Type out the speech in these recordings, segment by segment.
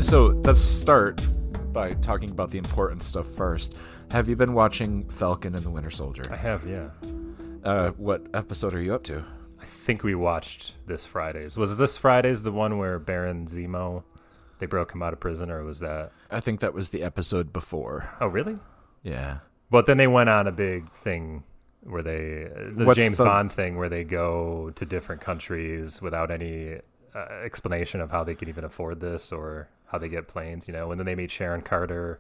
So let's start by talking about the important stuff first. Have you been watching Falcon and the Winter Soldier? I have, yeah. What episode are you up to? I think we watched this Friday's. Was this Friday's the one where Baron Zemo, they broke him out of prison, or was that? I think that was the episode before. Oh, really? Yeah. But then they went on a big thing where the James Bond thing where they go to different countries without any explanation of how they can even afford this or how they get planes, and then they meet Sharon Carter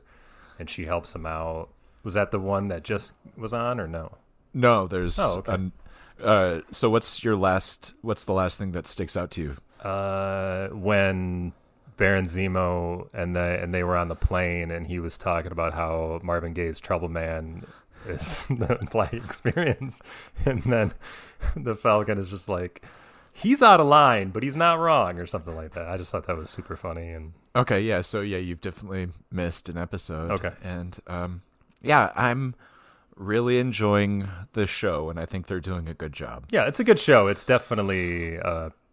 and she helps them out. Was that the one that just was on or no? No, there's... Oh, okay. So what's the last thing that sticks out to you? When Baron Zemo and they were on the plane and he was talking about how Marvin Gaye's Trouble Man is the flight experience, and then the Falcon is just like, he's out of line, but he's not wrong, or something like that. I just thought that was super funny. And okay, yeah, so yeah, you've definitely missed an episode. Okay. And yeah, I'm really enjoying this show, and I think they're doing a good job. Yeah, it's a good show. It's definitely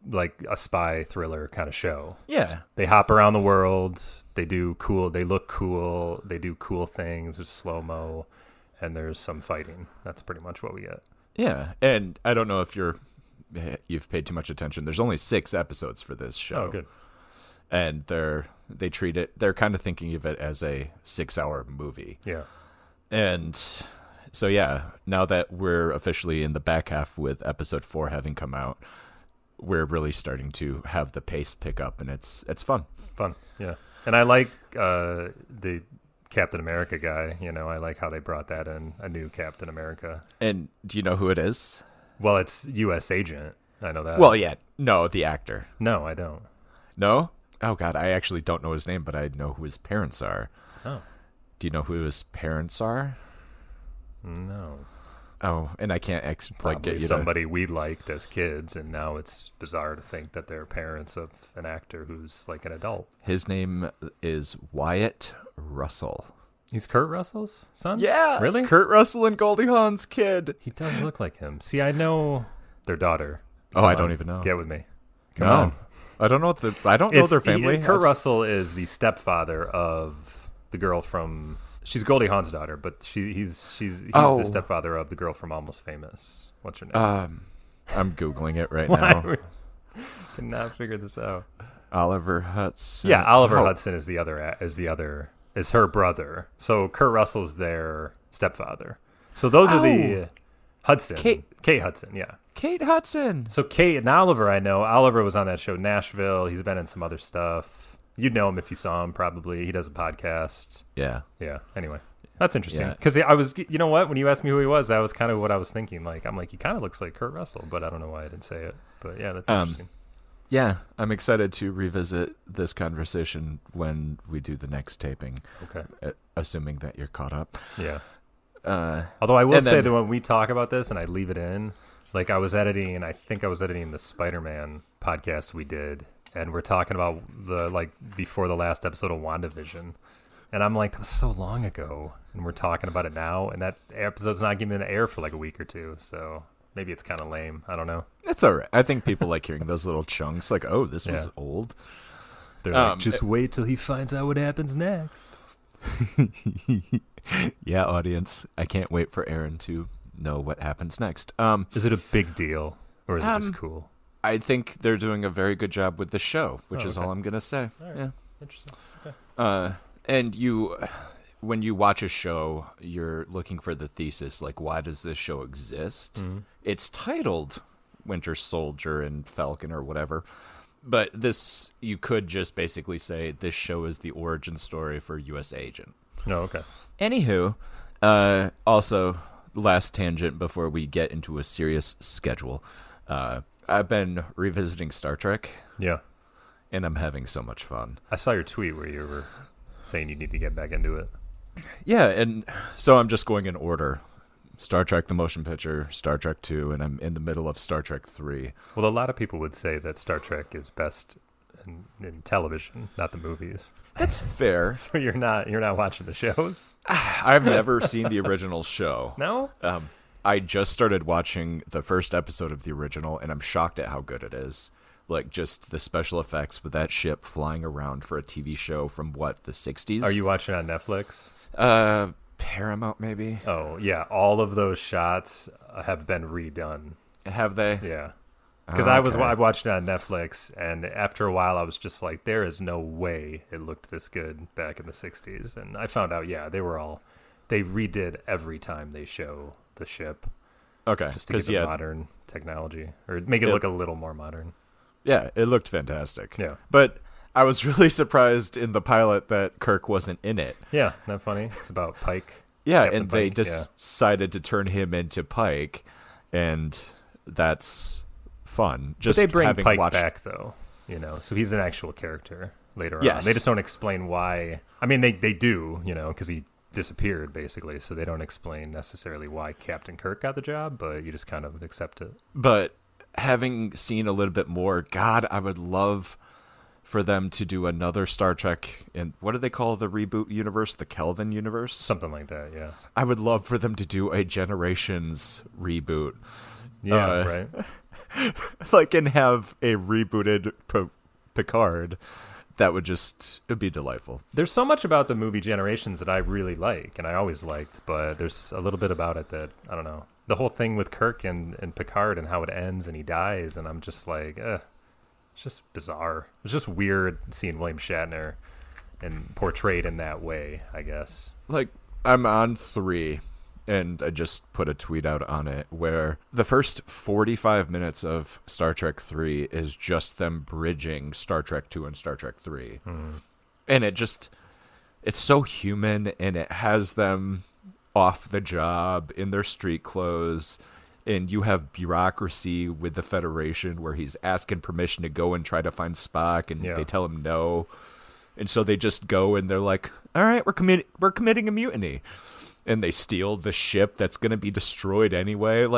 like a spy thriller kind of show. Yeah. They hop around the world. They look cool. They do cool things. There's slow-mo, and there's some fighting. That's pretty much what we get. Yeah, and I don't know if you've paid too much attention. There's only 6 episodes for this show. Oh, good. And they're kind of thinking of it as a 6-hour movie. Yeah. And so, yeah, now that we're officially in the back half with episode 4 having come out, we're really starting to have the pace pick up, and it's fun. Fun, yeah. And I like the Captain America guy. I like how they brought that in, a new Captain America. And do you know who it is? Well, it's U.S. Agent. I know that. Well, yeah. No, the actor. No, I don't. No? Oh, God, I actually don't know his name, but I know who his parents are. Oh. Do you know who his parents are? No. Oh, and I can't get you somebody we liked as kids, and now it's bizarre to think that they're parents of an actor who's like an adult. His name is Wyatt Russell. He's Kurt Russell's son? Yeah. Really? Kurt Russell and Goldie Hawn's kid. He does look like him. See, I know their daughter. I don't even know. Get with me. Come on. I don't know know their family. Kurt Russell is the stepfather of the girl from... She's Goldie Hawn's daughter, but he's the stepfather of the girl from Almost Famous. What's her name? I'm Googling it right now. Cannot figure this out. Oliver Hudson. Yeah, Oliver Hudson is her brother. So Kurt Russell's their stepfather. So those are the Hudson. Kate Hudson, yeah. Kate Hudson. So Kate and Oliver, I know. Oliver was on that show Nashville. He's been in some other stuff. You'd know him if you saw him, probably. He does a podcast. Yeah. Yeah. Anyway, that's interesting. Because I was, you know what? When you asked me who he was, that was kind of what I was thinking. I'm like, he kind of looks like Kurt Russell, but I don't know why I didn't say it. But yeah, that's interesting. Yeah, I'm excited to revisit this conversation when we do the next taping. Okay. Assuming that you're caught up. Yeah. Although I will say that when we talk about this and I leave it in, like I think I was editing the Spider-Man podcast we did. And we're talking about before the last episode of WandaVision. And I'm like, that was so long ago. And we're talking about it now. And that episode's not getting to air for like a week or two. So maybe it's kind of lame. I don't know. It's all right. I think people like hearing those little chunks. Like, oh, this was old. They're like, just wait till he finds out what happens next. Yeah, audience. I can't wait for Aaron to know what happens next. Is it a big deal? Or is it just cool? I think they're doing a very good job with the show, which is all I'm going to say. All right. Yeah. Interesting. Okay. And when you watch a show, you're looking for the thesis, like, why does this show exist? Mm-hmm. It's titled Winter Soldier and Falcon or whatever, but you could just basically say this show is the origin story for U.S. Agent. No, okay. Anywho, also, last tangent before we get into a serious schedule, I've been revisiting Star Trek. Yeah. And I'm having so much fun. I saw your tweet where you were saying you need to get back into it. Yeah, and so I'm just going in order. Star Trek the motion picture, Star Trek 2, and I'm in the middle of Star Trek 3. Well, a lot of people would say that Star Trek is best in television, not the movies. That's fair. So you're not watching the shows? I've never seen the original show. No? I just started watching the first episode of the original, and I'm shocked at how good it is. like just the special effects with that ship flying around for a TV show from the 60s. Are you watching it on Netflix? Paramount maybe. Oh yeah, all of those shots have been redone. Have they? Yeah. Because I watched it on Netflix, and after a while, I was just like, "There is no way it looked this good back in the '60s." And I found out, they redid every time they show the ship. Okay, just to get the modern technology or make it look a little more modern. Yeah, it looked fantastic. Yeah, but I was really surprised in the pilot that Kirk wasn't in it. Yeah, isn't that funny? It's about Pike. Yeah, and they decided to turn him into Pike, and that's fun. But they bring Pike back, though, so he's an actual character later on. They just don't explain why. I mean, they do, because he disappeared, basically, so they don't explain necessarily why Captain Kirk got the job, but you just kind of accept it. But having seen a little bit more, God, I would love for them to do another Star Trek in, what do they call the reboot universe? The Kelvin universe? Something like that, yeah. I would love for them to do a Generations reboot. Yeah, right. And have a rebooted Picard. That would it'd be delightful. There's so much about the movie Generations that I really like, and I always liked, but there's a little bit about it that, I don't know. The whole thing with Kirk and Picard and how it ends and he dies, and I'm just like, it's just bizarre. It's just weird seeing William Shatner and portrayed in that way, I guess. I'm on 3. And I just put a tweet out on it where the first 45 minutes of Star Trek 3 is just them bridging Star Trek 2 and Star Trek 3. And it's so human, and it has them off the job in their street clothes. And you have bureaucracy with the Federation where he's asking permission to go and try to find Spock, and they tell him no. And so they just go and they're like, all right, we're committing a mutiny. And they steal the ship that's going to be destroyed anyway.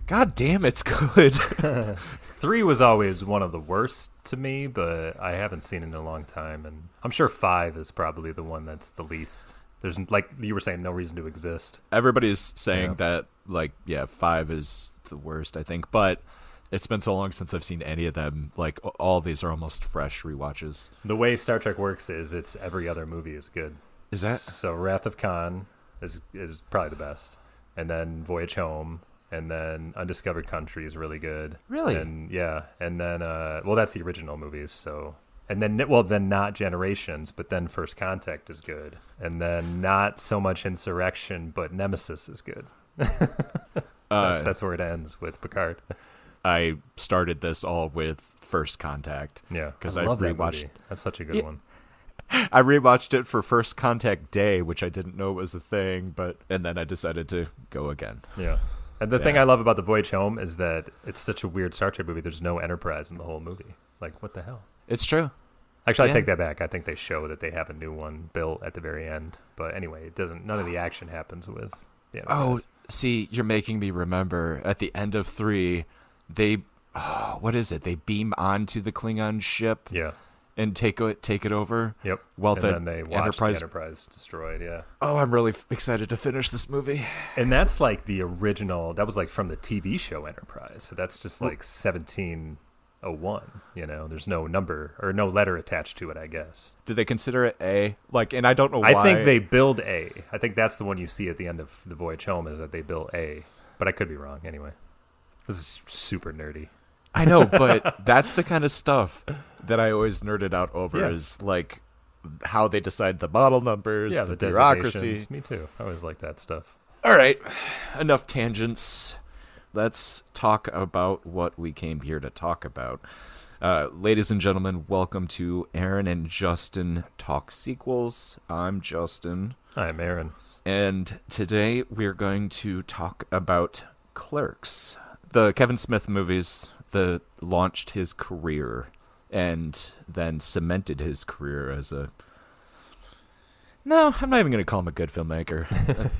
God damn, it's good. 3 was always one of the worst to me, but I haven't seen it in a long time. And I'm sure 5 is probably the one that's the least. There's, like you were saying, no reason to exist. Everybody's saying that, 5 is the worst, I think. But it's been so long since I've seen any of them. All of these are almost fresh rewatches. The way Star Trek works is it's every other movie is good. Is that so? Wrath of Khan is probably the best, and then Voyage Home, and then Undiscovered Country is really good. Really? And and then that's the original movies. So, and then not Generations, but then First Contact is good, and then not so much Insurrection, but Nemesis is good. That's where it ends with Picard. I started this all with First Contact. Yeah, because I love rewatched. That movie. That's such a good one. I rewatched it for First Contact Day, which I didn't know was a thing, and then I decided to go again. Yeah. And the thing I love about the Voyage Home is that it's such a weird Star Trek movie. There's no Enterprise in the whole movie. What the hell? It's true. Actually, I take that back. I think they show that they have a new one built at the very end. But anyway, none of the action happens with the Enterprise. Oh, see, you're making me remember at the end of 3, what is it? They beam onto the Klingon ship. Yeah. And take it over. Yep. Well, then they watch the Enterprise destroyed. Yeah. Oh, I'm really excited to finish this movie. And that's the original. That was from the TV show Enterprise. So that's just 1701. There's no number or no letter attached to it, I guess. Did they consider it A? And I don't know why. I think they build A. I think that's the one you see at the end of the Voyage Home is that they build A. But I could be wrong. Anyway, this is super nerdy. I know, but that's the kind of stuff that I always nerded out over is how they decide the model numbers, the bureaucracy. Me too. I always like that stuff. All right, enough tangents. Let's talk about what we came here to talk about. Ladies and gentlemen, welcome to Aaron and Justin Talk Sequels. I'm Justin. I'm Aaron. And today we're going to talk about Clerks, the Kevin Smith movies that launched his career and then cemented his career as no, I'm not even going to call him a good filmmaker.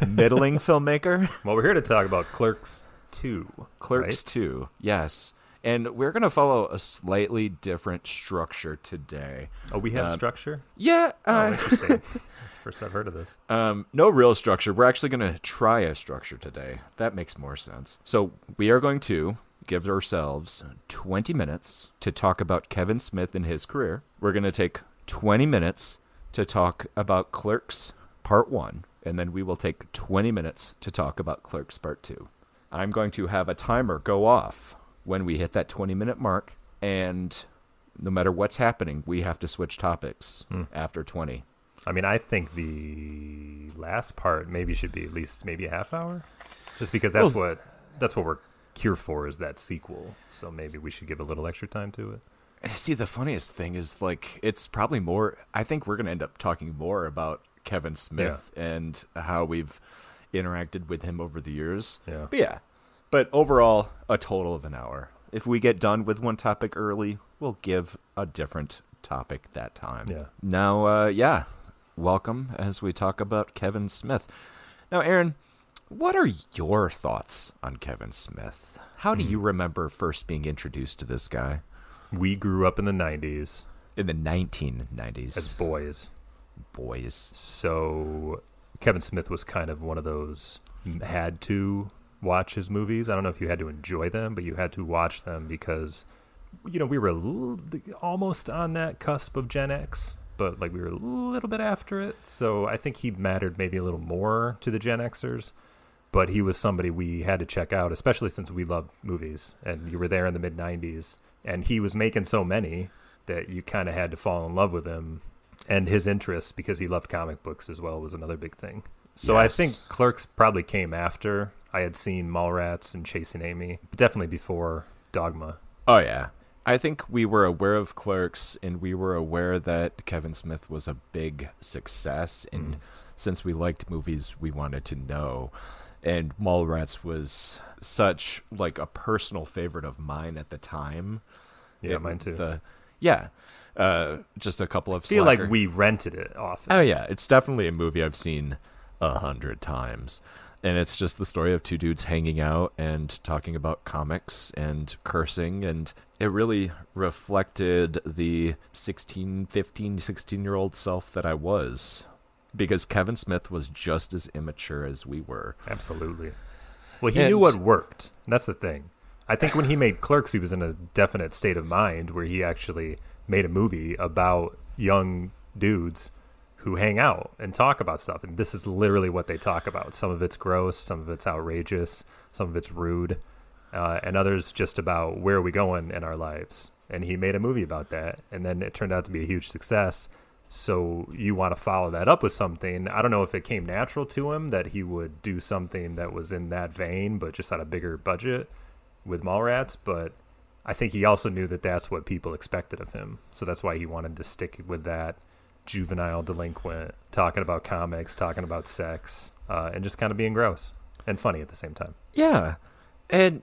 A middling filmmaker. Well, we're here to talk about Clerks II. Clerks II, yes. And we're going to follow a slightly different structure today. Oh, we have structure? Yeah. Interesting. That's the first I've heard of this. No real structure. We're actually going to try a structure today. That makes more sense. So we are going to give ourselves 20 minutes to talk about Kevin Smith and his career. We're going to take 20 minutes to talk about Clerks Part 1, and then we will take 20 minutes to talk about Clerks Part 2. I'm going to have a timer go off when we hit that 20-minute mark, and no matter what's happening, we have to switch topics after 20. I mean, I think the last part maybe should be at least maybe a half hour, just because that's what we're here for, is that sequel. So maybe we should give a little extra time to it. See, the funniest thing is, like, it's probably more, I think we're going to end up talking more about Kevin Smith and how we've interacted with him over the years. Yeah. But overall, a total of an hour. If we get done with one topic early, we'll give a different topic that time. Yeah. Now, welcome as we talk about Kevin Smith. Now, Aaron, what are your thoughts on Kevin Smith? How do you remember first being introduced to this guy? We grew up in the 90s. In the 1990s. As boys. So Kevin Smith was kind of one of those had to watch his movies. I don't know if you had to enjoy them, but you had to watch them because, we were almost on that cusp of Gen X, but like we were a little bit after it. So I think he mattered maybe a little more to the Gen Xers, but he was somebody we had to check out, especially since we loved movies and you were there in the mid 90s. And he was making so many that you kind of had to fall in love with him. And his interest, because he loved comic books as well, was another big thing. So I think Clerks probably came after. I had seen Mallrats and Chasing Amy, but definitely before Dogma. Oh, yeah. I think we were aware of Clerks, and we were aware that Kevin Smith was a big success. And since we liked movies, we wanted to know. And Mallrats was such like a personal favorite of mine at the time. Yeah, mine too. Just a couple of. I feel like we rented it often. Oh yeah, it's definitely a movie I've seen 100 times, and it's just the story of two dudes hanging out and talking about comics and cursing, and it really reflected the 16-year-old self that I was. Because Kevin Smith was just as immature as we were. Absolutely. Well, he knew what worked. That's the thing. I think when he made Clerks, he was in a definite state of mind where he actually made a movie about young dudes who hang out and talk about stuff. And this is literally what they talk about. Some of it's gross, some of it's outrageous, some of it's rude, and others just about where are we going in our lives. And he made a movie about that. And then it turned out to be a huge success. So you want to follow that up with something. I don't know if it came natural to him that he would do something that was in that vein, but just on a bigger budget with Mallrats. But I think he also knew that that's what people expected of him. So that's why he wanted to stick with that juvenile delinquent, talking about comics, talking about sex, and just kind of being gross and funny at the same time. Yeah. And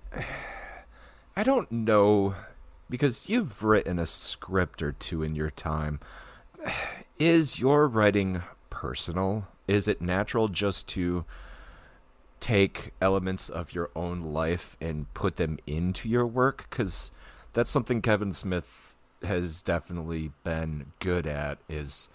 I don't know, because you've written a script or two in your time. Is your writing personal? Is it natural just to take elements of your own life and put them into your work? Because that's something Kevin Smith has definitely been good at, is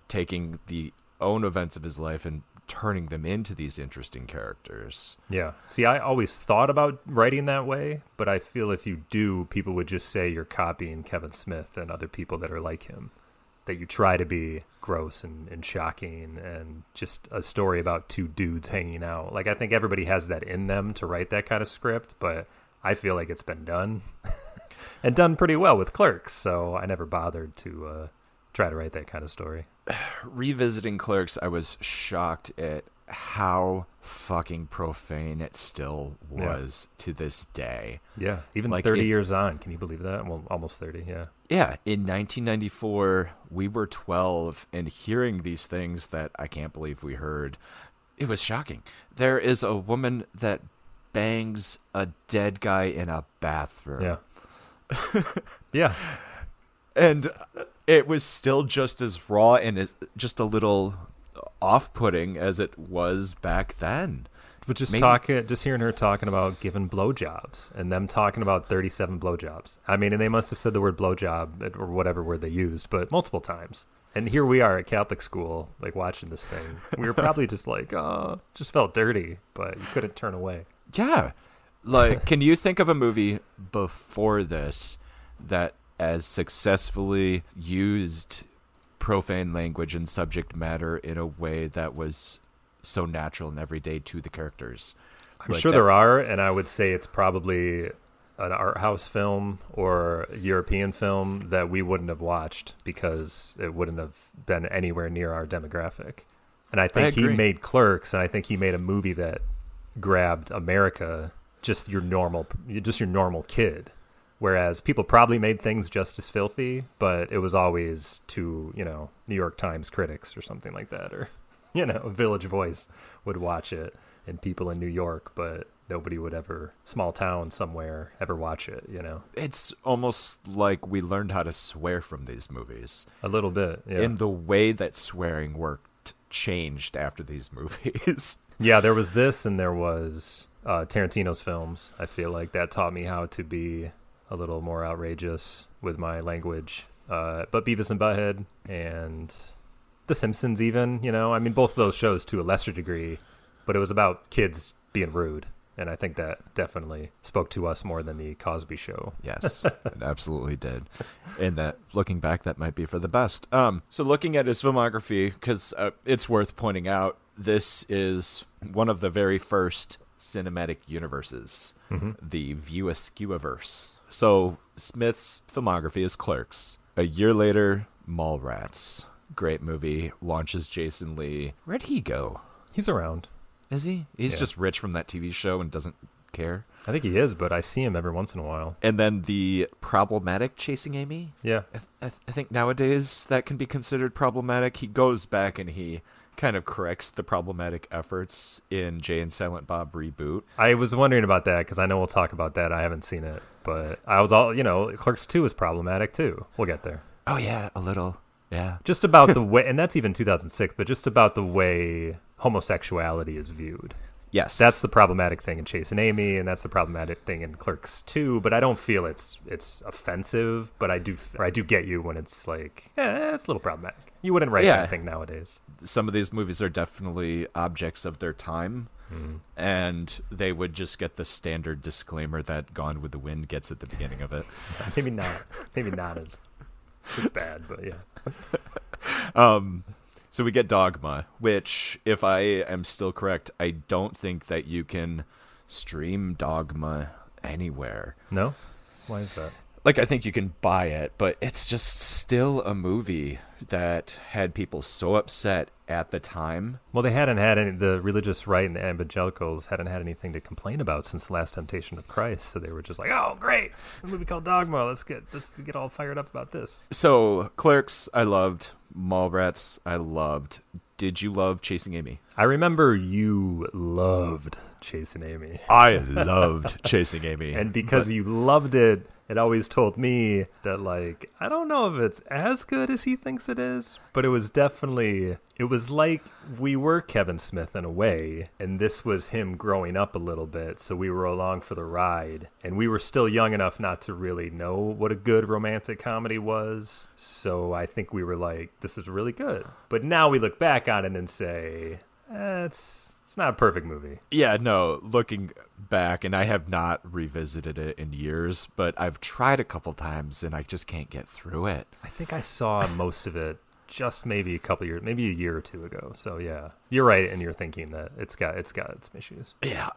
taking the own events of his life and turning them into these interesting characters. Yeah. See, I always thought about writing that way, but I feel if you do, people would just say you're copying Kevin Smith and other people that are like him. That you try to be gross and shocking and just a story about two dudes hanging out. Like, I think everybody has that in them to write that kind of script, but I feel like it's been done and done pretty well with Clerks. So I never bothered to try to write that kind of story. Revisiting Clerks, I was shocked at how fucking profane it still was to this day. Yeah, even like 30 years on. Can you believe that? Well, almost 30, yeah. Yeah, in 1994, we were 12, and hearing these things that I can't believe we heard, it was shocking. There is a woman that bangs a dead guy in a bathroom. Yeah. Yeah. And it was still just as raw and just a little off-putting as it was back then. But just hearing her talking about giving blowjobs and them talking about 37 blowjobs. I mean, and they must have said the word blowjob or whatever word they used, but multiple times. And here we are at Catholic school, like watching this thing. We were probably just like, oh, just felt dirty, but you couldn't turn away. Yeah. Like, can you think of a movie before this that as successfully used profane language and subject matter in a way that was so natural and everyday to the characters? I'm sure there are, and I would say it's probably an art house film or a European film that we wouldn't have watched because it wouldn't have been anywhere near our demographic. And I think he made Clerks, and I think he made a movie that grabbed America, just your normal kid. Whereas people probably made things just as filthy, but it was always to, New York Times critics or something like that, or, Village Voice would watch it, and people in New York, but nobody would ever, small town somewhere, ever watch it, It's almost like we learned how to swear from these movies. A little bit, yeah. And the way that swearing worked changed after these movies. Yeah, there was this, and there was Tarantino's films. I feel like that taught me how to be a little more outrageous with my language. But Beavis and Butthead and The Simpsons even, I mean, both of those shows to a lesser degree, but it was about kids being rude. And I think that definitely spoke to us more than the Cosby Show. Yes, it absolutely did. And that, looking back, that might be for the best. So looking at his filmography, because it's worth pointing out, this is one of the very first cinematic universes, the View Askew-averse. So Smith's filmography is Clerks. A year later, Mallrats. Great movie. Launches Jason Lee. Where'd he go? He's around. Is he? He's just rich from that TV show and doesn't care. I think he is, but I see him every once in a while. And then the problematic Chasing Amy. Yeah. I think nowadays that can be considered problematic. He goes back and he kind of corrects the problematic efforts in Jay and Silent Bob Reboot. I was wondering about that because I know we'll talk about that. I haven't seen it, but I was Clerks 2 is problematic too. We'll get there. Oh yeah, a little. Yeah. Just about the way, and that's even 2006, but just about the way homosexuality is viewed. Yes. That's the problematic thing in Chasing Amy, and that's the problematic thing in Clerks 2, but I don't feel it's offensive, but I do get you when it's like, it's a little problematic. You wouldn't write anything nowadays. Some of these movies are definitely objects of their time, and they would just get the standard disclaimer that Gone with the Wind gets at the beginning of it. Maybe not. Maybe not as bad, but yeah. So we get Dogma, which, if I am still correct, I don't think that you can stream Dogma anywhere. No? Why is that? Like, I think you can buy it, but it's just still a movie that had people so upset at the time. Well, they hadn't had any, the religious right and the evangelicals hadn't had anything to complain about since The Last Temptation of Christ, so they were just like, oh, great, a movie called Dogma, let's get all fired up about this. So, Clerks, I loved. Mallrats, I loved. Did you love Chasing Amy? I remember you loved Chasing Amy. I loved Chasing Amy. And because you loved it, it always told me that, like, I don't know if it's as good as he thinks it is, but it was like we were Kevin Smith in a way, and this was him growing up a little bit, so we were along for the ride, and we were still young enough not to really know what a good romantic comedy was, so I think we were like, this is really good. But now we look back on it and say, it's not a perfect movie. Yeah, no, looking back, and I have not revisited it in years, but I've tried a couple times, and I just can't get through it. I think I saw most of it just maybe a couple years, maybe a year or two ago. So yeah, you're right, and you're thinking that it's got some issues. Yeah,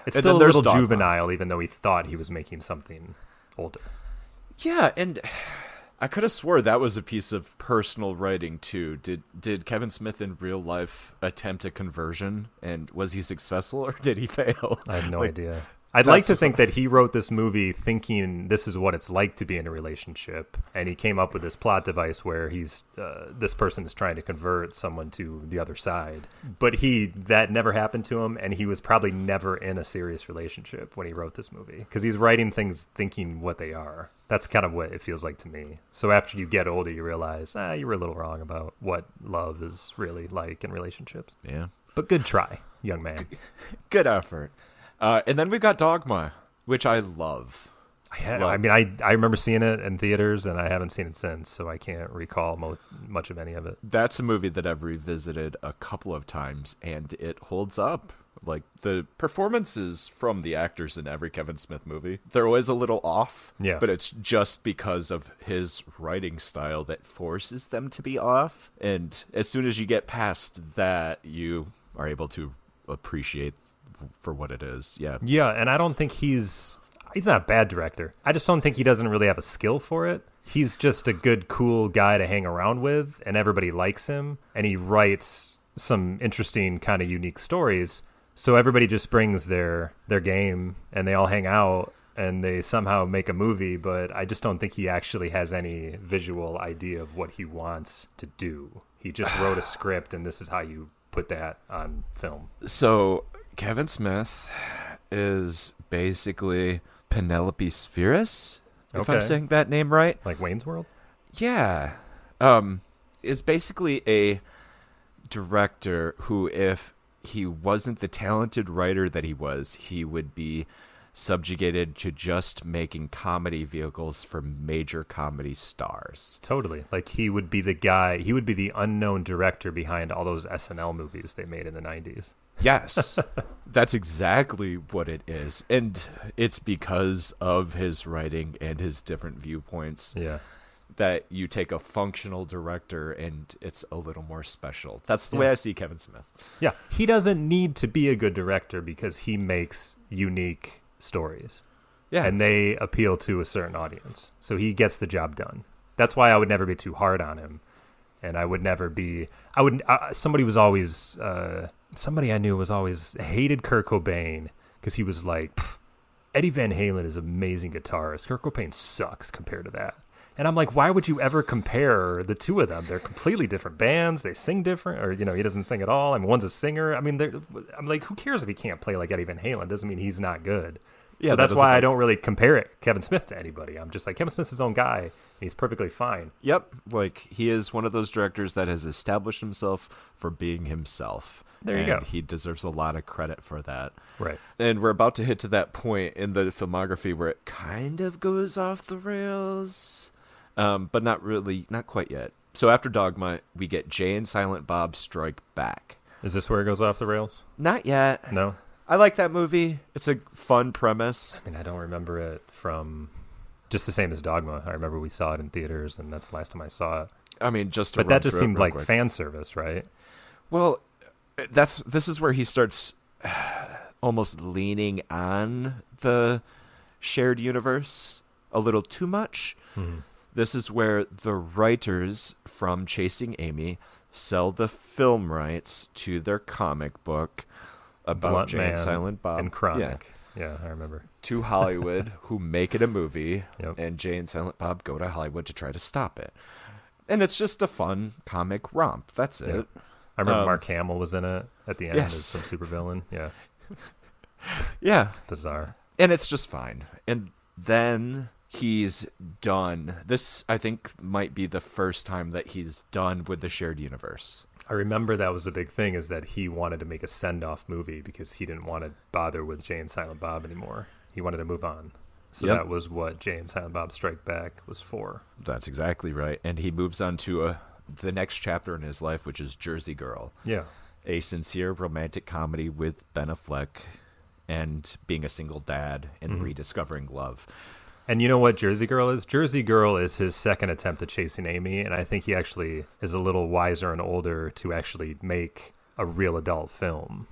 it's still a little juvenile, even though he thought he was making something older. Yeah, and I could have swore that was a piece of personal writing too. Did Kevin Smith in real life attempt a conversion, and was he successful or did he fail? I have no idea. I'd like to think that he wrote this movie thinking this is what it's like to be in a relationship, and he came up with this plot device where this person is trying to convert someone to the other side. But that never happened to him, and he was probably never in a serious relationship when he wrote this movie, because he's writing things thinking what they are. That's kind of what it feels like to me. So after you get older, you realize, you were a little wrong about what love is really like in relationships. Yeah. But good try, young man. Good effort. And then we've got Dogma, which I love. I remember seeing it in theaters, and I haven't seen it since, so I can't recall much of any of it. That's a movie that I've revisited a couple of times, and it holds up Like, the performances from the actors in every Kevin Smith movie, they're always a little off. Yeah. But it's just because of his writing style that forces them to be off. And as soon as you get past that, you are able to appreciate for what it is. Yeah. Yeah, and I don't think he's not a bad director. I just don't think he doesn't really have a skill for it. He's just a good, cool guy to hang around with, and everybody likes him, and he writes some interesting kind of unique stories. So everybody just brings their game, and they all hang out, and they somehow make a movie, but I just don't think he actually has any visual idea of what he wants to do. He just wrote a script, and this is how you put that on film. So Kevin Smith is basically Penelope Spheris, if I'm saying that name right. Like Wayne's World? Yeah. Is basically a director who, if he wasn't the talented writer that he was, he would be subjugated to just making comedy vehicles for major comedy stars. Totally. Like, he would be the guy, he would be the unknown director behind all those SNL movies they made in the 90s. Yes, that's exactly what it is. And it's because of his writing and his different viewpoints that you take a functional director and it's a little more special. That's the way I see Kevin Smith. Yeah, he doesn't need to be a good director because he makes unique stories. Yeah. And they appeal to a certain audience. So he gets the job done. That's why I would never be too hard on him. And I would never be... somebody I knew was always hated Kurt Cobain because he was like, Eddie Van Halen is an amazing guitarist. Kurt Cobain sucks compared to that. And I'm like, why would you ever compare the two of them? They're completely different bands. They sing different, or, he doesn't sing at all. I mean, one's a singer. I mean, I'm like, who cares if he can't play like Eddie Van Halen? Doesn't mean he's not good. Yeah, so that's why I don't really compare Kevin Smith to anybody. I'm just like, Kevin Smith's his own guy. He's perfectly fine. Yep. Like, he is one of those directors that has established himself for being himself. There you go. He deserves a lot of credit for that. Right. And we're about to hit to that point in the filmography where it kind of goes off the rails, but not really, not quite yet. So after Dogma, we get Jay and Silent Bob Strike Back. Is this where it goes off the rails? Not yet. No? I like that movie. It's a fun premise. I mean, I don't remember it from... Just the same as Dogma. I remember we saw it in theaters, and that's the last time I saw it. I mean, but that just seemed like fan service, right? Well, this is where he starts almost leaning on the shared universe a little too much. Mm-hmm. This is where the writers from Chasing Amy sell the film rights to their comic book about Jay and Silent Bob and Chronic. Yeah, I remember. To Hollywood, who make it a movie, and Jay and Silent Bob go to Hollywood to try to stop it. And it's just a fun comic romp. That's it. I remember Mark Hamill was in it at the end as some supervillain. Yeah. Yeah. Bizarre. And it's just fine. And then he's done. This, I think, might be the first time that he's done with the shared universe. I remember that was a big thing, is that he wanted to make a send-off movie because he didn't want to bother with Jay and Silent Bob anymore. He wanted to move on. So that was what Jay and Silent Bob Strike Back was for. That's exactly right. And he moves on to the next chapter in his life, which is Jersey Girl. Yeah. A sincere romantic comedy with Ben Affleck and being a single dad and rediscovering love. And you know what Jersey Girl is? Jersey Girl is his second attempt at Chasing Amy, and I think he actually is a little wiser and older to actually make a real adult film.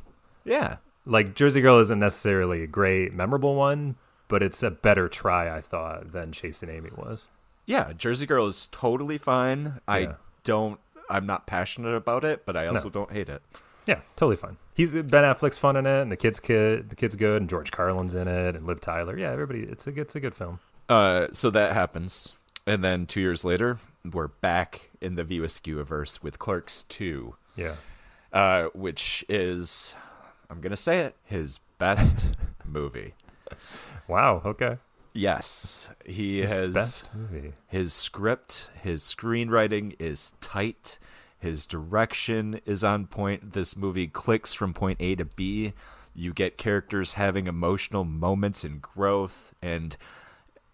Yeah. Like, Jersey Girl isn't necessarily a great, memorable one, but it's a better try, I thought, than Chasing Amy was. Yeah, Jersey Girl is totally fine. Yeah. I'm not passionate about it, but I also don't hate it. Yeah, totally fine. Ben Affleck's fun in it, and the kid's good, and George Carlin's in it, and Liv Tyler. Yeah, everybody. It's a good film. So that happens, and then 2 years later, we're back in the View Askew-averse with Clerks II. Yeah, which is, I'm gonna say it, his best movie. Wow. Okay. Yes, his best movie. His script, his screenwriting is tight. His direction is on point. This movie clicks from point A to B. You get characters having emotional moments and growth, and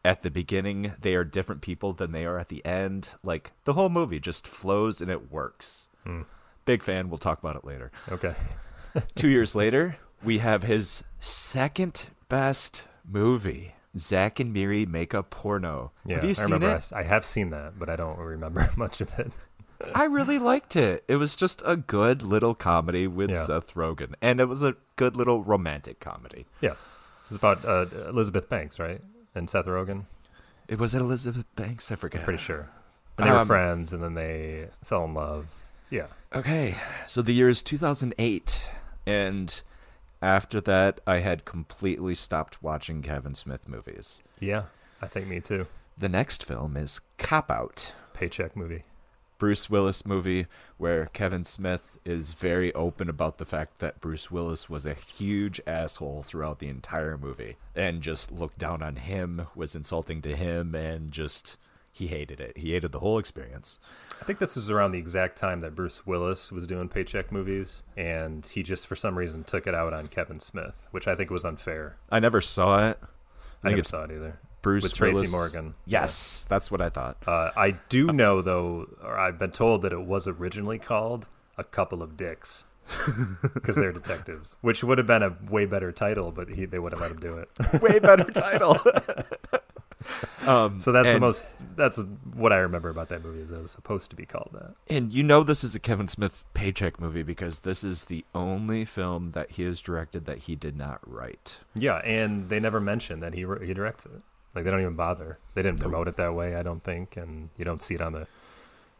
at the beginning, they are different people than they are at the end. Like, the whole movie just flows and it works. Big fan. We'll talk about it later. Okay. 2 years later, we have his second best movie, Zack and Miri Make a Porno. Yeah, have you seen it? I have seen that, but I don't remember much of it. I really liked it. It was just a good little comedy with Seth Rogen, and it was a good little romantic comedy. Yeah, it was about Elizabeth Banks, right, and Seth Rogen. It was Elizabeth Banks, I forget. I'm pretty sure. And they were friends, and then they fell in love. Yeah. Okay, so the year is 2008, and after that, I had completely stopped watching Kevin Smith movies. Yeah, I think me too. The next film is Cop Out. Paycheck movie. Bruce Willis movie where Kevin Smith is very open about the fact that Bruce Willis was a huge asshole throughout the entire movie and just looked down on him, was insulting to him, and just he hated it. He hated the whole experience. I think this was around the exact time that Bruce Willis was doing Paycheck movies, and he just for some reason took it out on Kevin Smith, which I think was unfair. I never saw it. I never saw it either. Bruce with Willis. Tracy Morgan. Yes, that's what I thought. I do know, though, or I've been told that it was originally called A Couple of Dicks because they're detectives, which would have been a way better title, but they would have let him do it. Way better title. So that's what I remember about that movie is it was supposed to be called that. And this is a Kevin Smith Paycheck movie because this is the only film that he has directed that he did not write. Yeah, and they never mentioned that he directs it. Like, they don't even bother. They didn't promote it that way, I don't think, and you don't see it on the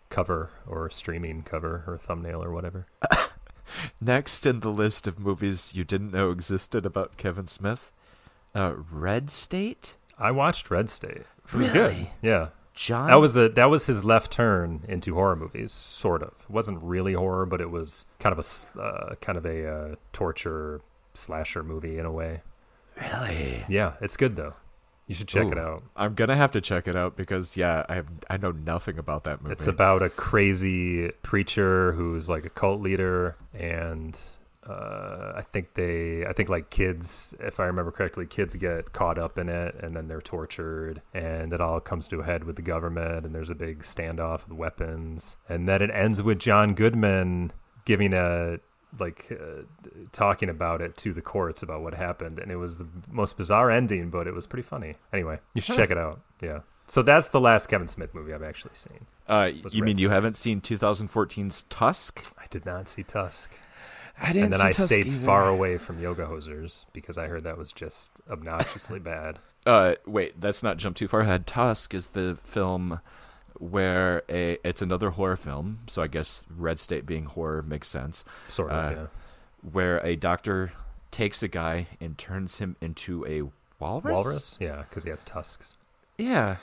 cover or streaming cover or thumbnail or whatever. Next in the list of movies you didn't know existed about Kevin Smith, Red State? I watched Red State. It was really good. Yeah. John? That was his left turn into horror movies, sort of. It wasn't really horror, but it was kind of a torture slasher movie in a way. Really? Yeah, it's good though. You should check it out. I'm gonna have to check it out because I know nothing about that movie. It's about a crazy preacher who's like a cult leader, and I think like kids, if I remember correctly, kids get caught up in it, and then they're tortured, and it all comes to a head with the government, and there's a big standoff with weapons, and then it ends with John Goodman giving talking about it to the courts about what happened, and it was the most bizarre ending, but it was pretty funny. Anyway, you should check it out. Yeah. So that's the last Kevin Smith movie I've actually seen. You mean you haven't seen 2014's Tusk? I did not see Tusk. I didn't. And then see I Tusk stayed either. Far away from Yoga Hosers because I heard that was just obnoxiously bad. Wait, let's not jump too far ahead. Tusk is the film where it's another horror film, so I guess Red State being horror makes sense. Sort of, yeah. Where a doctor takes a guy and turns him into a walrus? Walrus? Yeah, because he has tusks. Yeah,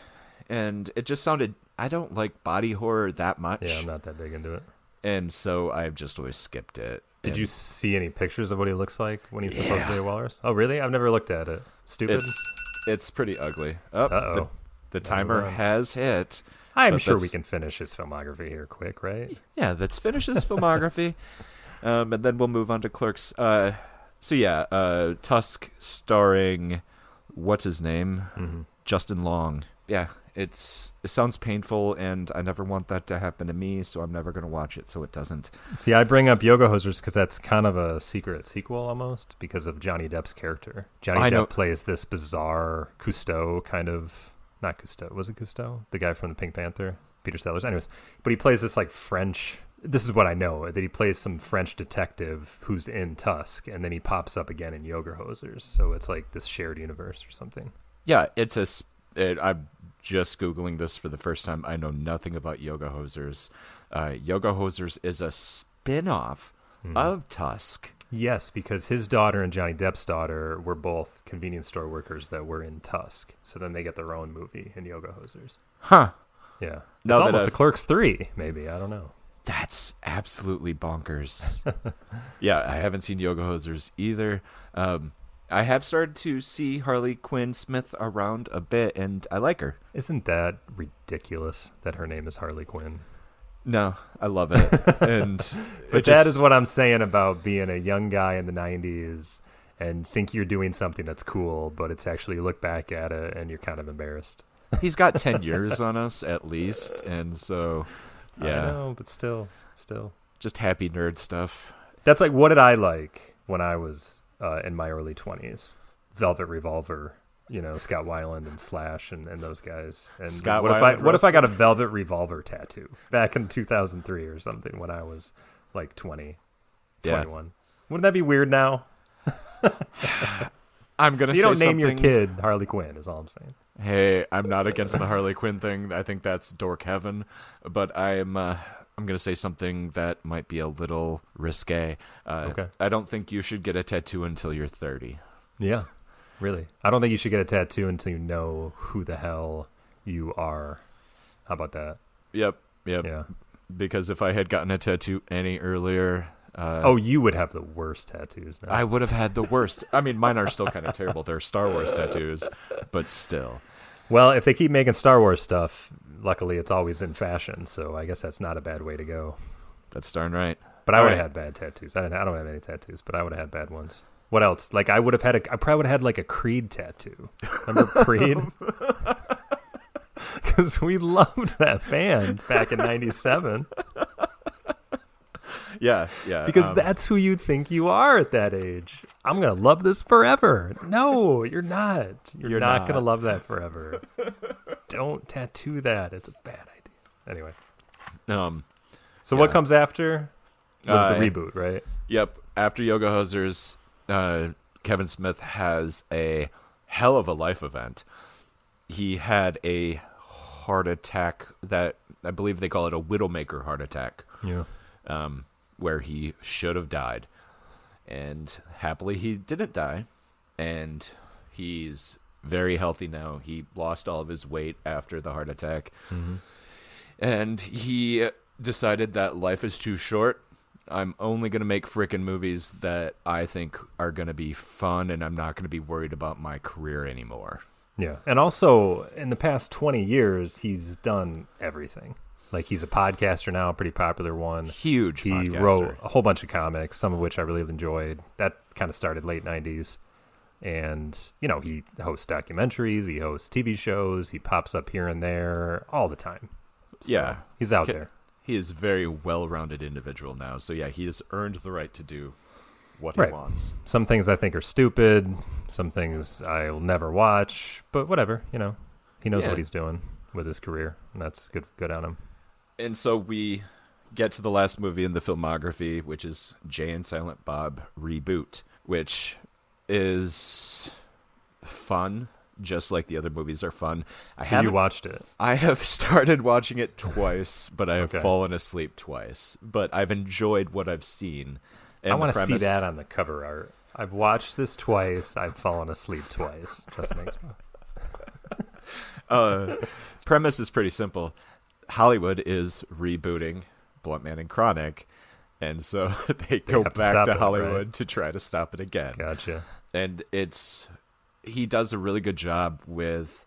and it just sounded... I don't like body horror that much. Yeah, I'm not that big into it. And so I've just always skipped it. Did you see any pictures of what he looks like when he's supposedly a walrus? Oh, really? I've never looked at it. Stupid? It's pretty ugly. Oh, the timer has hit. I'm sure we can finish his filmography here quick, right? Yeah, let's finish his filmography. And then we'll move on to Clerks. Tusk starring, what's his name? Mm-hmm. Justin Long. Yeah, it sounds painful, and I never want that to happen to me, so I'm never going to watch it, so it doesn't. See, I bring up Yoga Hosers because that's kind of a secret sequel almost because of Johnny Depp's character. Johnny Depp plays this bizarre Cousteau kind of... Not Cousteau. Was it Cousteau? The guy from the Pink Panther? Peter Sellers. Anyways, but he plays this like French... This is what I know, that he plays some French detective who's in Tusk, and then he pops up again in Yoga Hosers. So it's like this shared universe or something. Yeah, I'm just Googling this for the first time. I know nothing about Yoga Hosers. Yoga Hosers is a spin-off of Tusk. Yes, because his daughter and Johnny Depp's daughter were both convenience store workers that were in Tusk. So then they get their own movie in Yoga Hosers. Huh. Yeah. It's almost a Clerks 3, maybe. I don't know. That's absolutely bonkers. Yeah, I haven't seen Yoga Hosers either. I have started to see Harley Quinn Smith around a bit, and I like her. Isn't that ridiculous that her name is Harley Quinn? No, I love it. But that is what I'm saying about being a young guy in the 90s and think you're doing something that's cool, but it's actually you look back at it and you're kind of embarrassed. He's got 10 years on us at least, and so... Yeah, I know, but still. Just happy nerd stuff. That's like, what did I like when I was in my early 20s. Velvet Revolver, Scott Weiland and Slash and those guys. And what if I got a Velvet Revolver tattoo back in 2003 or something when I was like 20, 21? Wouldn't that be weird now? I'm going to say something. You don't name your kid Harley Quinn is all I'm saying. Hey, I'm not against the Harley Quinn thing. I think that's dork heaven. But I'm going to say something that might be a little risque. Okay. I don't think you should get a tattoo until you're 30. Yeah, really. I don't think you should get a tattoo until you know who the hell you are. How about that? Yep. Yeah. Because if I had gotten a tattoo any earlier... you would have the worst tattoos now. I would have had the worst. I mean, mine are still kind of terrible. They're Star Wars tattoos, but still. Well, if they keep making Star Wars stuff, luckily it's always in fashion, so I guess that's not a bad way to go. That's darn right. But I would have had bad tattoos. I don't have any tattoos, but I would have had bad ones. What else? Like I probably would have had like a Creed tattoo. Remember Creed? Because we loved that band back in '97. Yeah. Because that's who you think you are at that age. I'm going to love this forever. No, you're not. You're not going to love that forever. Don't tattoo that. It's a bad idea. Anyway. So what comes after was the reboot, right? Yep. After Yoga Hosers, Kevin Smith has a hell of a life event. He had a heart attack that I believe they call it a Widowmaker heart attack. Yeah. Where he should have died. And happily he didn't die. And he's very healthy now. He lost all of his weight after the heart attack. Mm-hmm. And he decided that life is too short. I'm only going to make frickin' movies that I think are going to be fun, and I'm not going to be worried about my career anymore. Yeah. And also, in the past 20 years, he's done everything. Like, he's a podcaster now, a pretty popular one. Huge podcaster. He wrote a whole bunch of comics, some of which I really enjoyed. That kind of started late 90s. And, he hosts documentaries, he hosts TV shows, he pops up here and there all the time. So yeah. He's out there. He is a very well-rounded individual now. So, yeah, he has earned the right to do what he wants. Some things I think are stupid. Some things I'll never watch. But whatever, He knows what he's doing with his career. And that's good on him. And so we get to the last movie in the filmography, which is Jay and Silent Bob Reboot, which is fun, just like the other movies are fun. So you watched it? I have started watching it twice, but I have fallen asleep twice. But I've enjoyed what I've seen. And I want to see that on the cover art. I've watched this twice. I've fallen asleep twice. Just makes me. Premise is pretty simple. Hollywood is rebooting Blunt Man and Chronic, and so they go back to Hollywood to try to stop it again. Gotcha. And he does a really good job with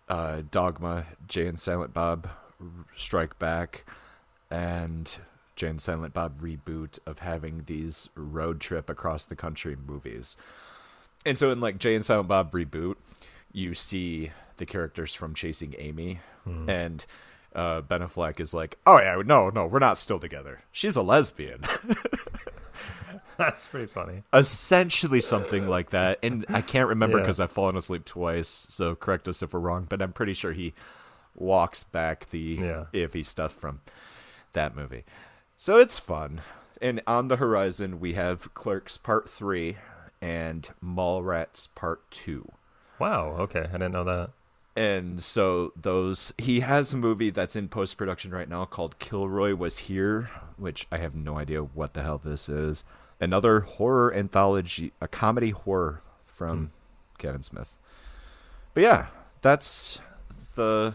Dogma, Jay and Silent Bob Strike Back, and Jay and Silent Bob Reboot of having these road trip across the country movies. And so in like Jay and Silent Bob Reboot, you see the characters from Chasing Amy, and Ben Affleck is like, oh yeah, no, we're not still together. She's a lesbian. That's pretty funny. Essentially something like that. And I can't remember because I've fallen asleep twice, so correct us if we're wrong, but I'm pretty sure he walks back the iffy stuff from that movie. So it's fun. And on the horizon, we have Clerks Part 3 and Mallrats Part 2. Wow, okay. I didn't know that. And so he has a movie that's in post-production right now called Kilroy Was Here, which I have no idea what the hell this is. Another horror anthology, a comedy horror from Kevin Smith. But yeah, that's the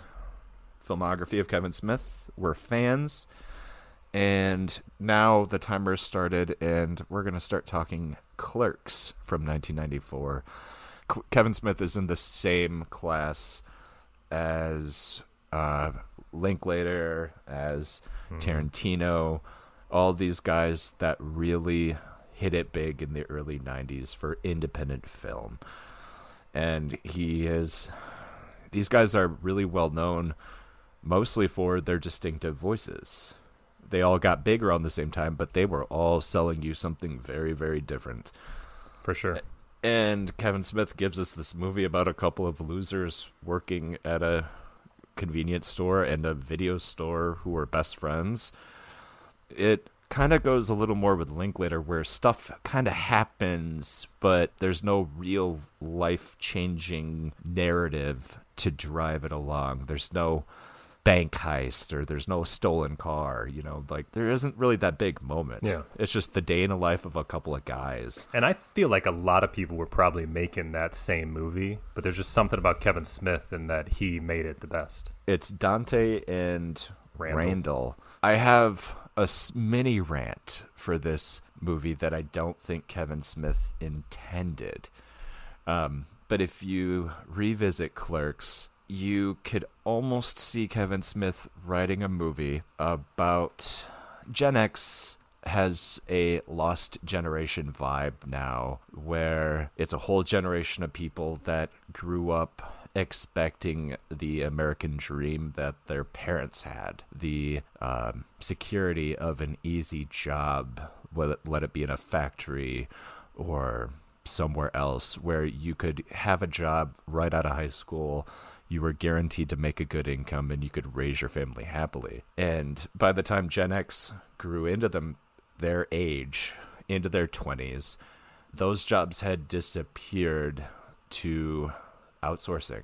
filmography of Kevin Smith. We're fans. And now the timer started, and we're going to start talking Clerks from 1994. Kevin Smith is in the same class as Linklater, as Tarantino, all these guys that really hit it big in the early 90s for independent film. And these guys are really well known mostly for their distinctive voices. They all got big around the same time, but they were all selling you something very, very different. For sure. And Kevin Smith gives us this movie about a couple of losers working at a convenience store and a video store who are best friends. It kind of goes a little more with Linklater, where stuff kind of happens, but there's no real life-changing narrative to drive it along. There's no bank heist, or there's no stolen car, like there isn't really that big moment. Yeah. It's just the day in the life of a couple of guys. And I feel like a lot of people were probably making that same movie, but there's just something about Kevin Smith and that he made it the best. It's Dante and Randall. I have a mini rant for this movie that I don't think Kevin Smith intended. But if you revisit Clerks, you could almost see Kevin Smith writing a movie about Gen X has a lost generation vibe now, where it's a whole generation of people that grew up expecting the American dream that their parents had, the security of an easy job, let it be in a factory or somewhere else, where you could have a job right out of high school. You were guaranteed to make a good income and you could raise your family happily. And by the time Gen X grew into their age, into their 20s, those jobs had disappeared to outsourcing.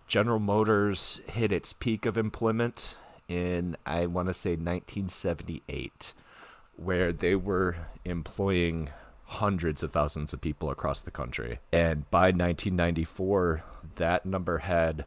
General Motors hit its peak of employment in, I want to say, 1978, where they were employing hundreds of thousands of people across the country. And by 1994, that number had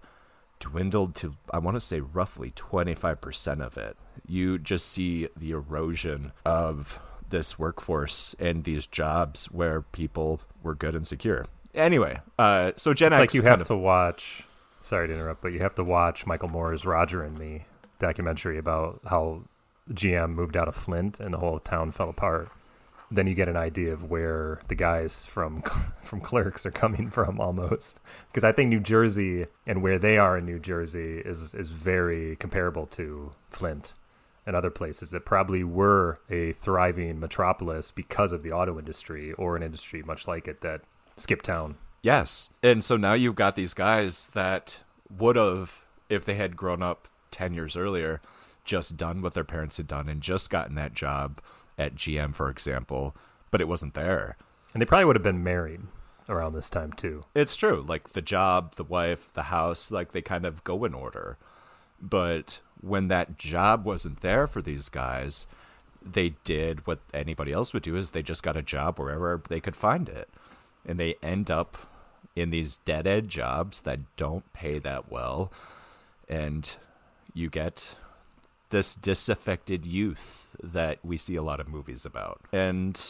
dwindled to, I want to say, roughly 25% of it. You just see the erosion of this workforce and these jobs where people were good and secure. Anyway, so Gen X... It's like you have to watch... Sorry to interrupt, but you have to watch Michael Moore's Roger and Me documentary about how GM moved out of Flint and the whole town fell apart. Then you get an idea of where the guys from Clerks are coming from, almost. Because I think New Jersey and where they are in New Jersey is very comparable to Flint and other places that probably were a thriving metropolis because of the auto industry, or an industry much like it that skipped town. Yes. And so now you've got these guys that would have, if they had grown up 10 years earlier, just done what their parents had done and just gotten that job at GM, for example, but it wasn't there. And they probably would have been married around this time too. It's true. Like the job, the wife, the house, like they kind of go in order. But when that job wasn't there for these guys, they did what anybody else would do, is they just got a job wherever they could find it. And they end up in these dead-end jobs that don't pay that well. And you get this disaffected youth that we see a lot of movies about. And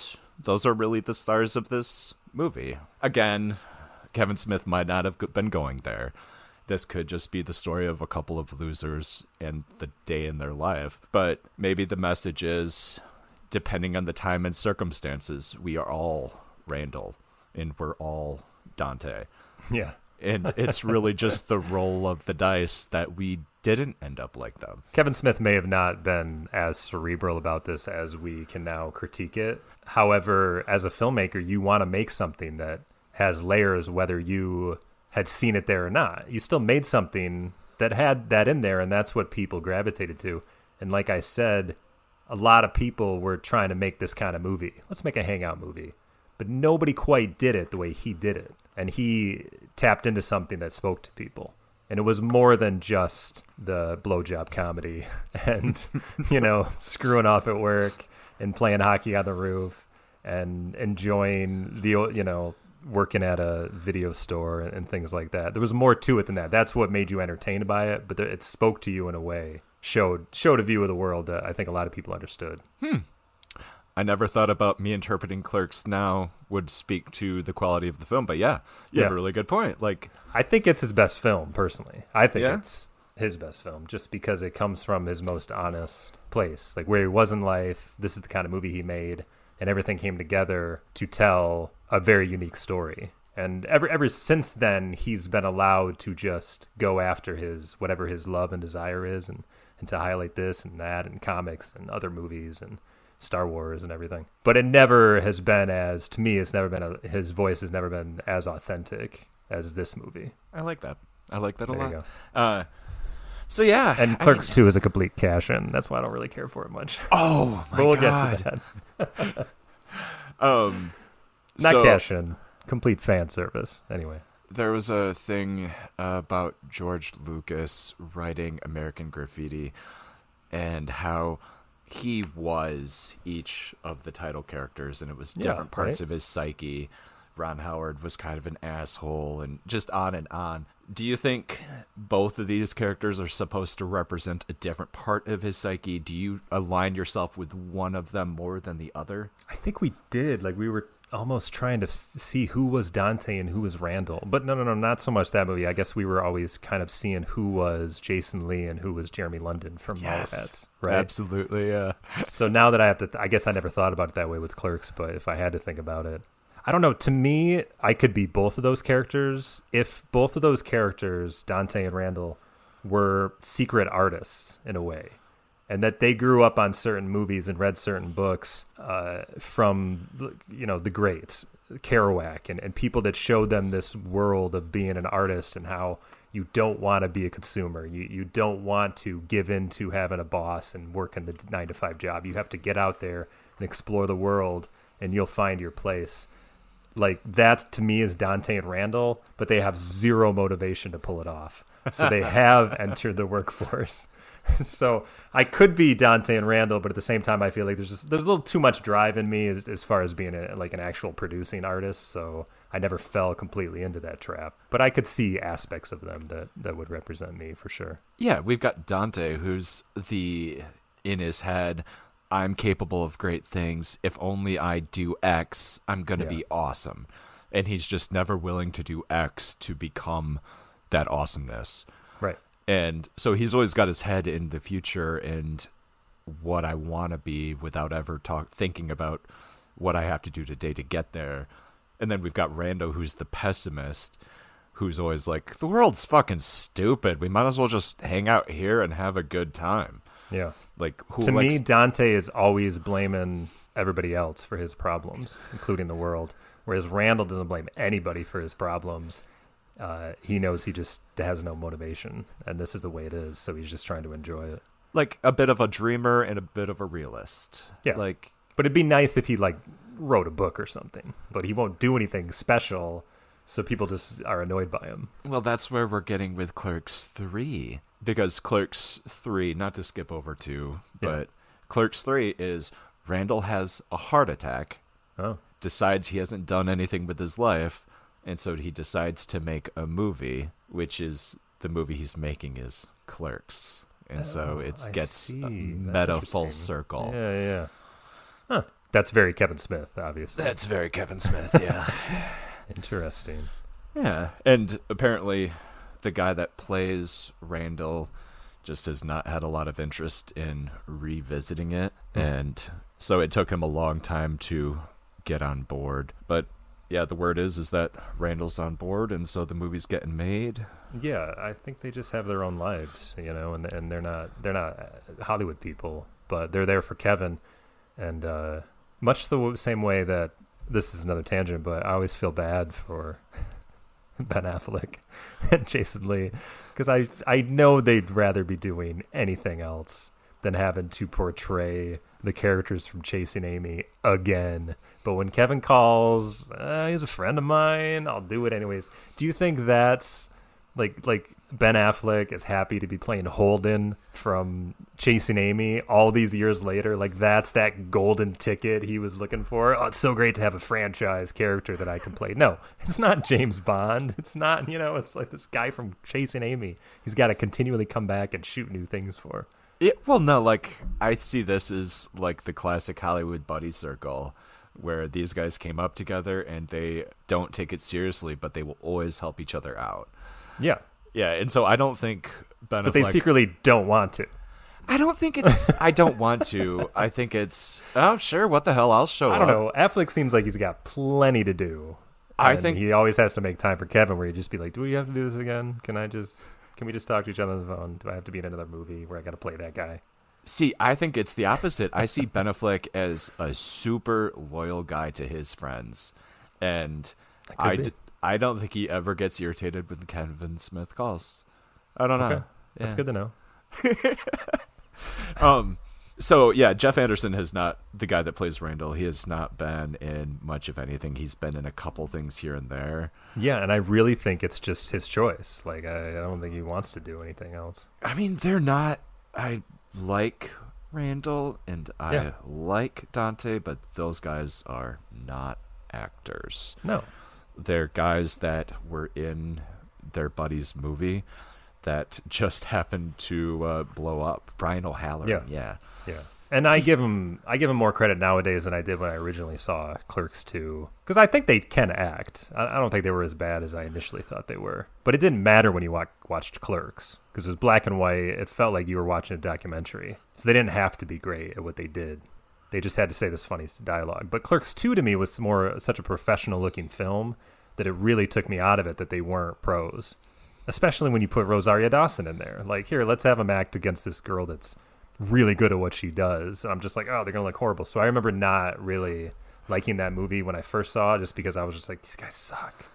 those are really the stars of this movie. Again, Kevin Smith might not have been going there. This could just be the story of a couple of losers and the day in their life. But maybe the message is, depending on the time and circumstances, we are all Randall and we're all Dante. Yeah. And it's really just the roll of the dice that we didn't end up like them. Kevin Smith may have not been as cerebral about this as we can now critique it. However, as a filmmaker, you want to make something that has layers, whether you had seen it there or not. You still made something that had that in there, and that's what people gravitated to. And like I said, a lot of people were trying to make this kind of movie. Let's make a hangout movie. But nobody quite did it the way he did it. And he tapped into something that spoke to people. And it was more than just the blowjob comedy and, screwing off at work and playing hockey on the roof and enjoying the, working at a video store and things like that. There was more to it than that. That's what made you entertained by it. But it spoke to you in a way, showed a view of the world that I think a lot of people understood. I never thought about me interpreting Clerks now would speak to the quality of the film, but yeah, you have a really good point. Like, I think it's his best film, personally. I think it's his best film, just because it comes from his most honest place, like where he was in life. This is the kind of movie he made, and everything came together to tell a very unique story. And ever since then, he's been allowed to just go after whatever his love and desire is, and to highlight this and that and comics and other movies and Star Wars and everything. But it never has been to me, his voice has never been as authentic as this movie. I like that. I like that a There lot. you go. So yeah, and Clerks 2 is a complete cash-in. That's why I don't really care for it much. Oh my but we'll God. get to that. So, cash-in, complete fan service. Anyway, there was a thing about George Lucas writing American Graffiti and how he was each of the title characters, and it was different parts of his psyche. Ron Howard was kind of an asshole, and just on and on. Do you think both of these characters are supposed to represent a different part of his psyche? Do you align yourself with one of them more than the other? I think we did. Like, we were almost trying to see who was Dante and who was Randall. But no, not so much that movie. I guess we were always kind of seeing who was Jason Lee and who was Jeremy London from Mallrats, right? Absolutely, yeah. So now that I have to, I guess I never thought about it that way with Clerks, but if I had to think about it, I don't know. To me, I could be both of those characters if both of those characters, Dante and Randall, were secret artists in a way, and that they grew up on certain movies and read certain books from, the greats, Kerouac, and people that showed them this world of being an artist and how you don't want to be a consumer. You don't want to give in to having a boss and work in the 9-to-5 job. You have to get out there and explore the world, and you'll find your place. Like, that to me is Dante and Randall, but they have zero motivation to pull it off. So they have entered the workforce. So I could be Dante and Randall, but at the same time, I feel like there's a little too much drive in me as far as being an actual producing artist. So I never fell completely into that trap. But I could see aspects of them that would represent me for sure. Yeah, we've got Dante, who's in his head, I'm capable of great things. If only I do X, I'm going to be awesome. And he's just never willing to do X to become that awesomeness. Right. And so he's always got his head in the future and what I want to be without ever thinking about what I have to do today to get there. And then we've got Rando, who's the pessimist, who's always like, the world's fucking stupid. We might as well just hang out here and have a good time. Yeah. Like, to me, Dante is always blaming everybody else for his problems, including the world. Whereas Randall doesn't blame anybody for his problems. He knows he just has no motivation, and this is the way it is. So he's just trying to enjoy it. Like a bit of a dreamer and a bit of a realist. Yeah. But it'd be nice if he wrote a book or something, but he won't do anything special. So people just are annoyed by him. Well, that's where we're getting with Clerks 3. Because Clerks 3, not to skip over 2, but Clerks 3 is Randall has a heart attack, decides he hasn't done anything with his life, and so he decides to make a movie, which is the movie he's making is Clerks. And so it gets a meta full circle. Yeah. Huh. That's very Kevin Smith, obviously. That's very Kevin Smith, yeah. Interesting. Yeah, and apparently the guy that plays Randall just has not had a lot of interest in revisiting it. And so it took him a long time to get on board. But yeah, the word is that Randall's on board, and so the movie's getting made. Yeah, I think they just have their own lives, and they're not Hollywood people, but they're there for Kevin. And much the same way that, this is another tangent, but I always feel bad for Ben Affleck and Jason Lee, because I know they'd rather be doing anything else than having to portray the characters from Chasing Amy again. But when Kevin calls, he's a friend of mine, I'll do it anyways. Do you think that's like Ben Affleck is happy to be playing Holden from Chasing Amy all these years later? Like, that's that golden ticket he was looking for. Oh, it's so great to have a franchise character that I can play. No, it's not James Bond. It's not, it's like this guy from Chasing Amy. He's got to continually come back and shoot new things for. Well, no, I see this as like the classic Hollywood buddy circle, where these guys came up together and they don't take it seriously, but they will always help each other out. Yeah. Yeah, and so I don't think Ben Affleck... But they secretly don't want to. I don't think it's... I don't want to. I think it's... Oh, sure, what the hell, I'll show up. I don't know. Affleck seems like he's got plenty to do. I think... He always has to make time for Kevin, where he'd just be like, do we have to do this again? Can we just talk to each other on the phone? Do I have to be in another movie where I got to play that guy? See, I think it's the opposite. I see Ben Affleck as a super loyal guy to his friends, and I don't think he ever gets irritated when Kevin Smith calls. I don't know. Yeah. That's good to know. So yeah, Jeff Anderson is not the guy that plays Randall. He has not been in much of anything. He's been in a couple things here and there. Yeah, and I really think it's just his choice. Like, I don't think he wants to do anything else. I mean, they're not. I like Randall and I like Dante, but those guys are not actors. No. They're guys that were in their buddy's movie that just happened to blow up. Brian O'Halloran, yeah. And I give him more credit nowadays than I did when I originally saw Clerks II, because I think they can act. I don't think they were as bad as I initially thought they were. But it didn't matter when you watched Clerks, because it was black and white. It felt like you were watching a documentary. So they didn't have to be great at what they did. They just had to say this funny dialogue. But Clerks II to me was more such a professional-looking film that it really took me out of it that they weren't pros. Especially when you put Rosario Dawson in there. Like, here, let's have him act against this girl that's really good at what she does. And I'm just like, oh, they're going to look horrible. So I remember not really liking that movie when I first saw it, just because I was just like, these guys suck.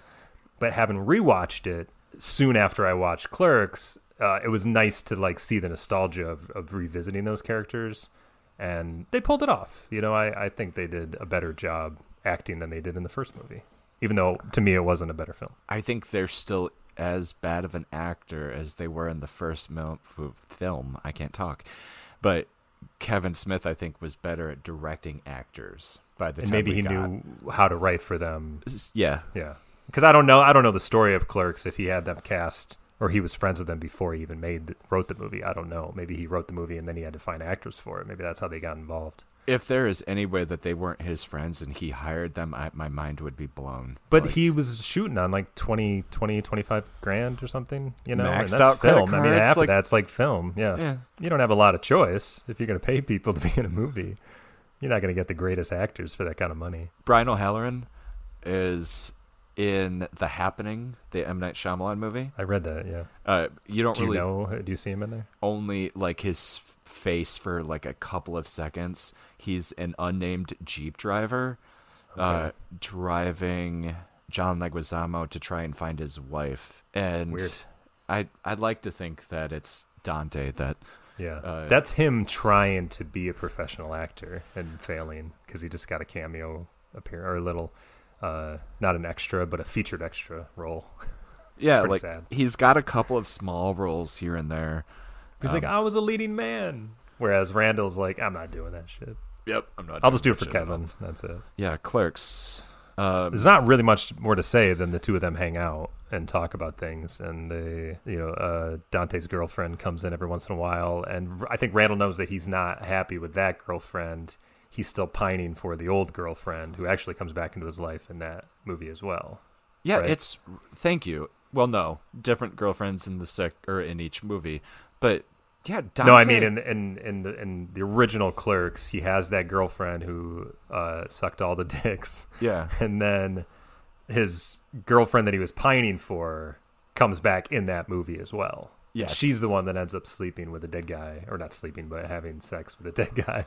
But having rewatched it soon after I watched Clerks, it was nice to like see the nostalgia of revisiting those characters. And they pulled it off. You know, I think they did a better job acting than they did in the first movie, even though to me it wasn't a better film. I think they're still as bad of an actor as they were in the first film. I can't talk. But Kevin Smith, I think, was better at directing actors by the time maybe he knew how to write for them. Yeah. Because I don't know the story of Clerks, if he had them cast or he was friends with them before he even wrote the movie. I don't know. Maybe he wrote the movie and then he had to find actors for it. Maybe that's how they got involved. If there is any way that they weren't his friends and he hired them, my mind would be blown. But he was shooting on like 25 grand or something, you know? Maxed and that's out film. credit I mean, half cards, of that's like film. Yeah. You don't have a lot of choice if you're going to pay people to be in a movie. You're not going to get the greatest actors for that kind of money. Brian O'Halloran is in The Happening, the M. Night Shyamalan movie. I read that, yeah. Do you see him in there? Only like his face for like a couple of seconds. He's an unnamed Jeep driver driving John Leguizamo to try and find his wife. And weird. I'd like to think that it's Dante that... Yeah, that's him trying to be a professional actor and failing because he just got a cameo appearance, or a little, not an extra, but a featured extra role. Yeah, like sad. He's got a couple of small roles here and there. He's like, I was a leading man. Whereas Randall's like, I'm not doing that shit. Yep, I'm not. I'll just do it for Kevin. That's it. Yeah, Clerks. There's not really much more to say than the two of them hang out and talk about things. And they, Dante's girlfriend comes in every once in a while, and I think Randall knows that he's not happy with that girlfriend. He's still pining for the old girlfriend, who actually comes back into his life in that movie as well. Yeah, right? Thank you. Well, no, different girlfriends in each movie, but yeah, Dante. No, I mean in the original Clerks, he has that girlfriend who sucked all the dicks. Yeah, and then his girlfriend that he was pining for comes back in that movie as well. Yeah, she's the one that ends up sleeping with a dead guy, or not sleeping, but having sex with a dead guy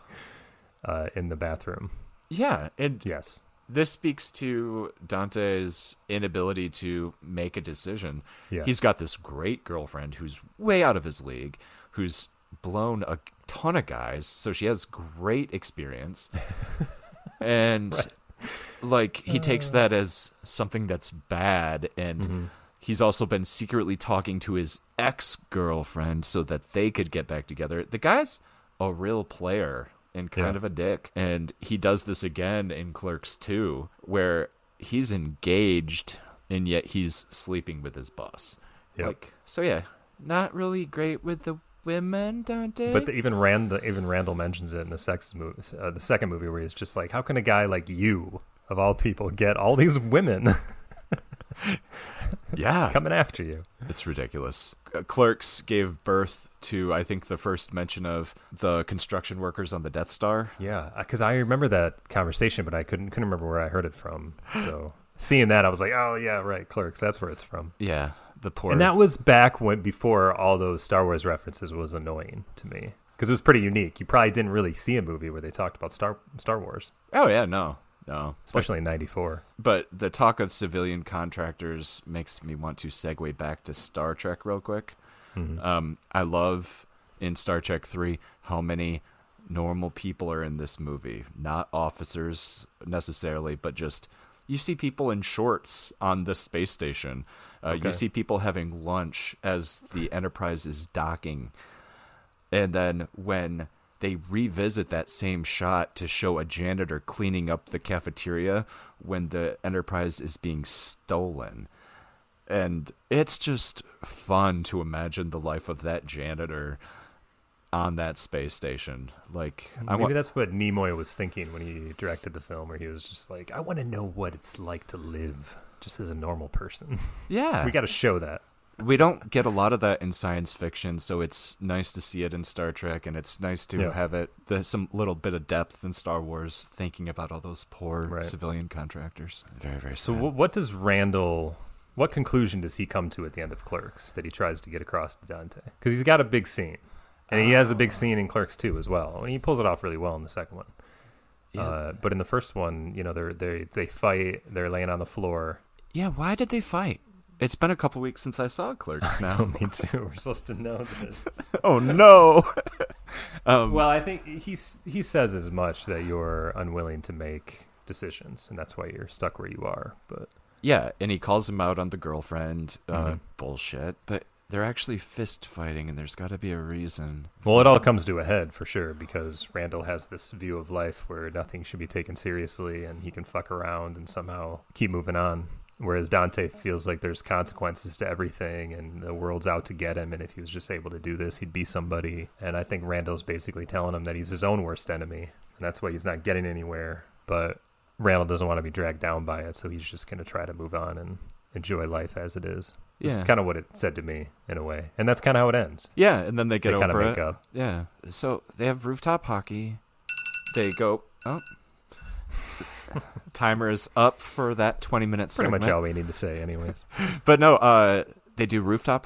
in the bathroom. Yeah, and yes. This speaks to Dante's inability to make a decision. Yeah. He's got this great girlfriend who's way out of his league, who's blown a ton of guys, so she has great experience. And like he takes that as something that's bad, and he's also been secretly talking to his ex-girlfriend so that they could get back together. The guy's a real player. And kind of a dick. And he does this again in Clerks 2, where he's engaged and yet he's sleeping with his boss. Yep. Not really great with the women, Dante. But even Randall mentions it in the second movie, where he's just like, how can a guy like you, of all people, get all these women? Yeah, coming after you. It's ridiculous. Clerks gave birth to, I think, the first mention of the construction workers on the Death Star. Yeah, because I remember that conversation, but I couldn't remember where I heard it from. So seeing that, I was like, oh yeah, right, Clerks. That's where it's from. Yeah, and that was back before all those Star Wars references was annoying to me. Because it was pretty unique. You probably didn't really see a movie where they talked about Star Wars. Oh, yeah, no. Especially in 94. But the talk of civilian contractors makes me want to segue back to Star Trek real quick. Mm-hmm. I love in Star Trek 3 how many normal people are in this movie. Not officers necessarily, but just you see people in shorts on the space station. You see people having lunch as the Enterprise is docking. And then when they revisit that same shot to show a janitor cleaning up the cafeteria when the Enterprise is being stolen. And it's just fun to imagine the life of that janitor on that space station. Like, maybe that's what Nimoy was thinking when he directed the film, where he was just like, I want to know what it's like to live just as a normal person. Yeah. We got to show that. We don't get a lot of that in science fiction, so it's nice to see it in Star Trek, and it's nice to have some little bit of depth in Star Wars, thinking about all those poor civilian contractors. Very, very sad. So what conclusion does he come to at the end of Clerks that he tries to get across to Dante? Because he's got a big scene, and he has a big scene in Clerks 2 as well, and he pulls it off really well in the second one. Yeah. But in the first one, they fight, they're laying on the floor. Yeah, why did they fight? It's been a couple weeks since I saw Clerks now. Me too. We're supposed to know this. Oh, no. Well, I think he says as much, that you're unwilling to make decisions, and that's why you're stuck where you are. But yeah, and he calls him out on the girlfriend. Bullshit. But they're actually fist fighting, and there's got to be a reason. Well, it all comes to a head, for sure, because Randall has this view of life where nothing should be taken seriously, and he can fuck around and somehow keep moving on. Whereas Dante feels like there's consequences to everything and the world's out to get him, and if he was just able to do this, he'd be somebody. And I think Randall's basically telling him that he's his own worst enemy, and that's why he's not getting anywhere. But Randall doesn't want to be dragged down by it, so he's just going to try to move on and enjoy life as it is. Yeah. That's kind of what it said to me, in a way. And that's kind of how it ends. Yeah, and then they get over kind of it. make up. Yeah, so they have rooftop hockey. They go... Oh. Timer is up for that 20-minute segment. Pretty much all we need to say anyways. But no, they do rooftop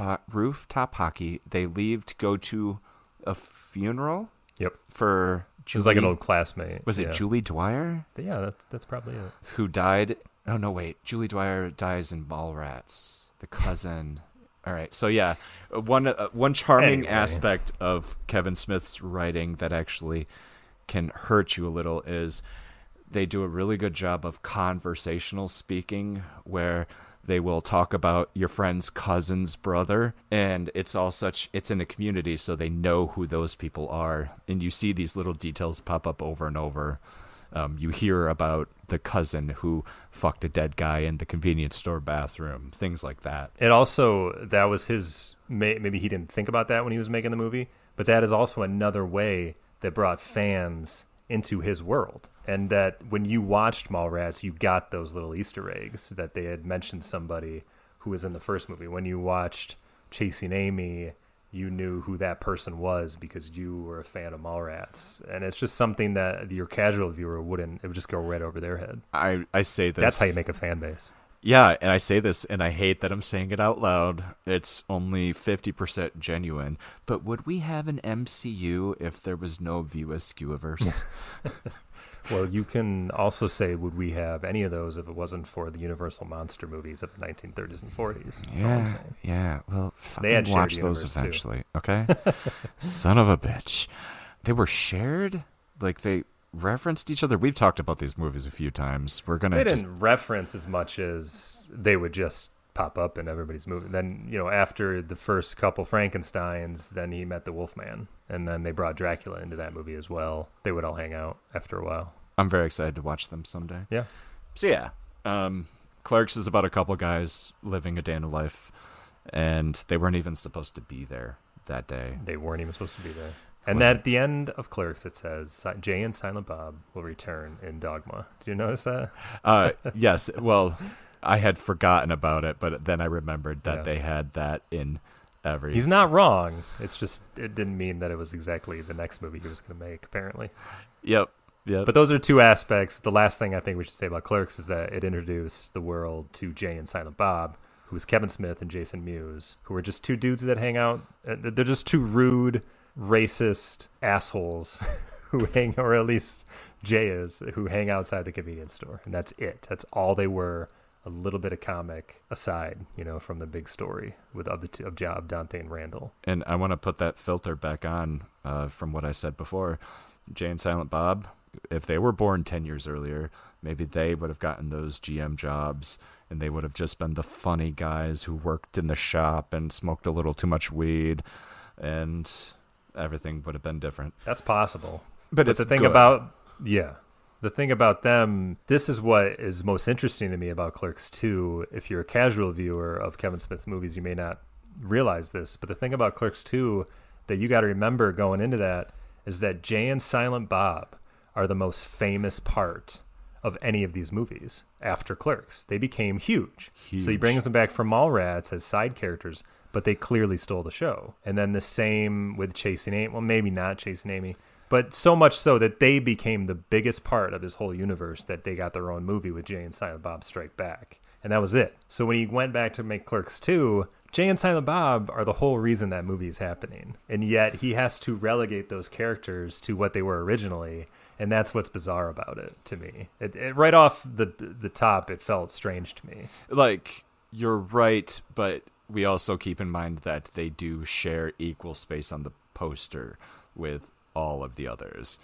hockey. They leave to go to a funeral. Yep. For Julie. It was like an old classmate. Was it Julie Dwyer? Yeah, that's probably it. Who died? Oh, no, wait. Julie Dwyer dies in Mallrats. The cousin. All right. So, yeah, one charming aspect of Kevin Smith's writing that actually can hurt you a little is they do a really good job of conversational speaking, where they will talk about your friend's cousin's brother, and it's in a community, so they know who those people are, and you see these little details pop up over and over. You hear about the cousin who fucked a dead guy in the convenience store bathroom, things like that. It also, that was his, maybe he didn't think about that when he was making the movie, but that is also another way that brought fans into his world. And that when you watched Mallrats, you got those little Easter eggs that they had mentioned somebody who was in the first movie. When you watched Chasing Amy, you knew who that person was because you were a fan of Mallrats. And it's just something that your casual viewer wouldn't. It would just go right over their head. I say this. That's how you make a fan base. Yeah, and I say this, and I hate that I'm saying it out loud. It's only 50% genuine. But would we have an MCU if there was no View Askewverse? Well, you can also say, would we have any of those if it wasn't for the Universal monster movies of the 1930s and 40s? That's all I'm saying. Yeah. Well, they had watch those eventually, too. Okay? Son of a bitch. They were shared? Like, they referenced each other? We've talked about these movies a few times. They didn't reference as much as they would just pop up in everybody's movie. Then, after the first couple Frankensteins, then he met the Wolfman, and then they brought Dracula into that movie as well. They would all hang out after a while. I'm very excited to watch them someday. Yeah. So yeah, Clerks is about a couple guys living a day in a life, and they weren't even supposed to be there that day. They weren't even supposed to be there. And at the end of Clerks, it says, Jay and Silent Bob will return in Dogma. Did you notice that? Yes. Well, I had forgotten about it, but then I remembered that they had that in every... He's not wrong. It's just, it didn't mean that it was exactly the next movie he was going to make, apparently. Yep. But those are two aspects. The last thing I think we should say about Clerks is that it introduced the world to Jay and Silent Bob, who was Kevin Smith and Jason Mewes, who were just two dudes that hang out. They're just two rude racist assholes who hang, or at least Jay is, who hang outside the convenience store. And that's it. That's all they were. A little bit of comic aside, from the big story of Job, Dante, and Randall. And I want to put that filter back on from what I said before. Jay and Silent Bob, if they were born 10 years earlier, maybe they would have gotten those GM jobs, and they would have just been the funny guys who worked in the shop and smoked a little too much weed, and everything would have been different. That's possible. But it's the thing good. The thing about them, this is what is most interesting to me about Clerks 2. If you're a casual viewer of Kevin Smith movies, you may not realize this, but the thing about Clerks 2 that you got to remember going into that is that Jay and Silent Bob are the most famous part of any of these movies after Clerks. They became huge. So he brings them back from Mallrats as side characters, but they clearly stole the show. And then the same with Chasing Amy. Well, maybe not Chasing Amy. But so much so that they became the biggest part of his whole universe that they got their own movie with Jay and Silent Bob Strike Back. And that was it. So when he went back to make Clerks 2, Jay and Silent Bob are the whole reason that movie is happening. And yet he has to relegate those characters to what they were originally. And that's what's bizarre about it to me. It right off the top, it felt strange to me. Like, you're right, but we also keep in mind that they do share equal space on the poster with all of the others.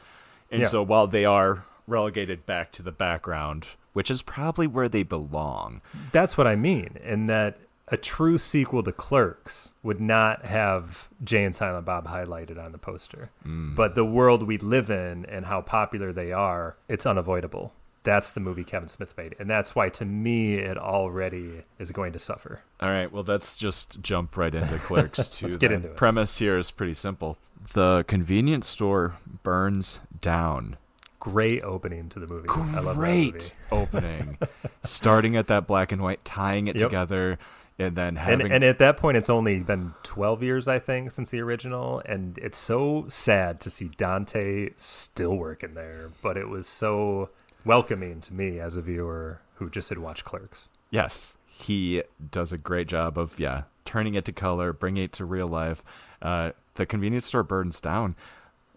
And so while they are relegated back to the background, which is probably where they belong. That's what I mean. And that a true sequel to Clerks would not have Jay and Silent Bob highlighted on the poster. But the world we live in and how popular they are, it's unavoidable. That's the movie Kevin Smith made. And that's why, to me, it already is going to suffer. All right, well, let's just jump right into Clerks 2. Let's get into it. The premise here is pretty simple. The convenience store burns down. Great opening to the movie. I love that movie. Great opening. Starting at that black and white, tying it together, and then having... And at that point, it's only been 12 years, I think, since the original, and it's so sad to see Dante still working there, but it was so welcoming to me as a viewer who just had watched Clerks. Yes, he does a great job of, turning it to color, bringing it to real life. The convenience store burns down.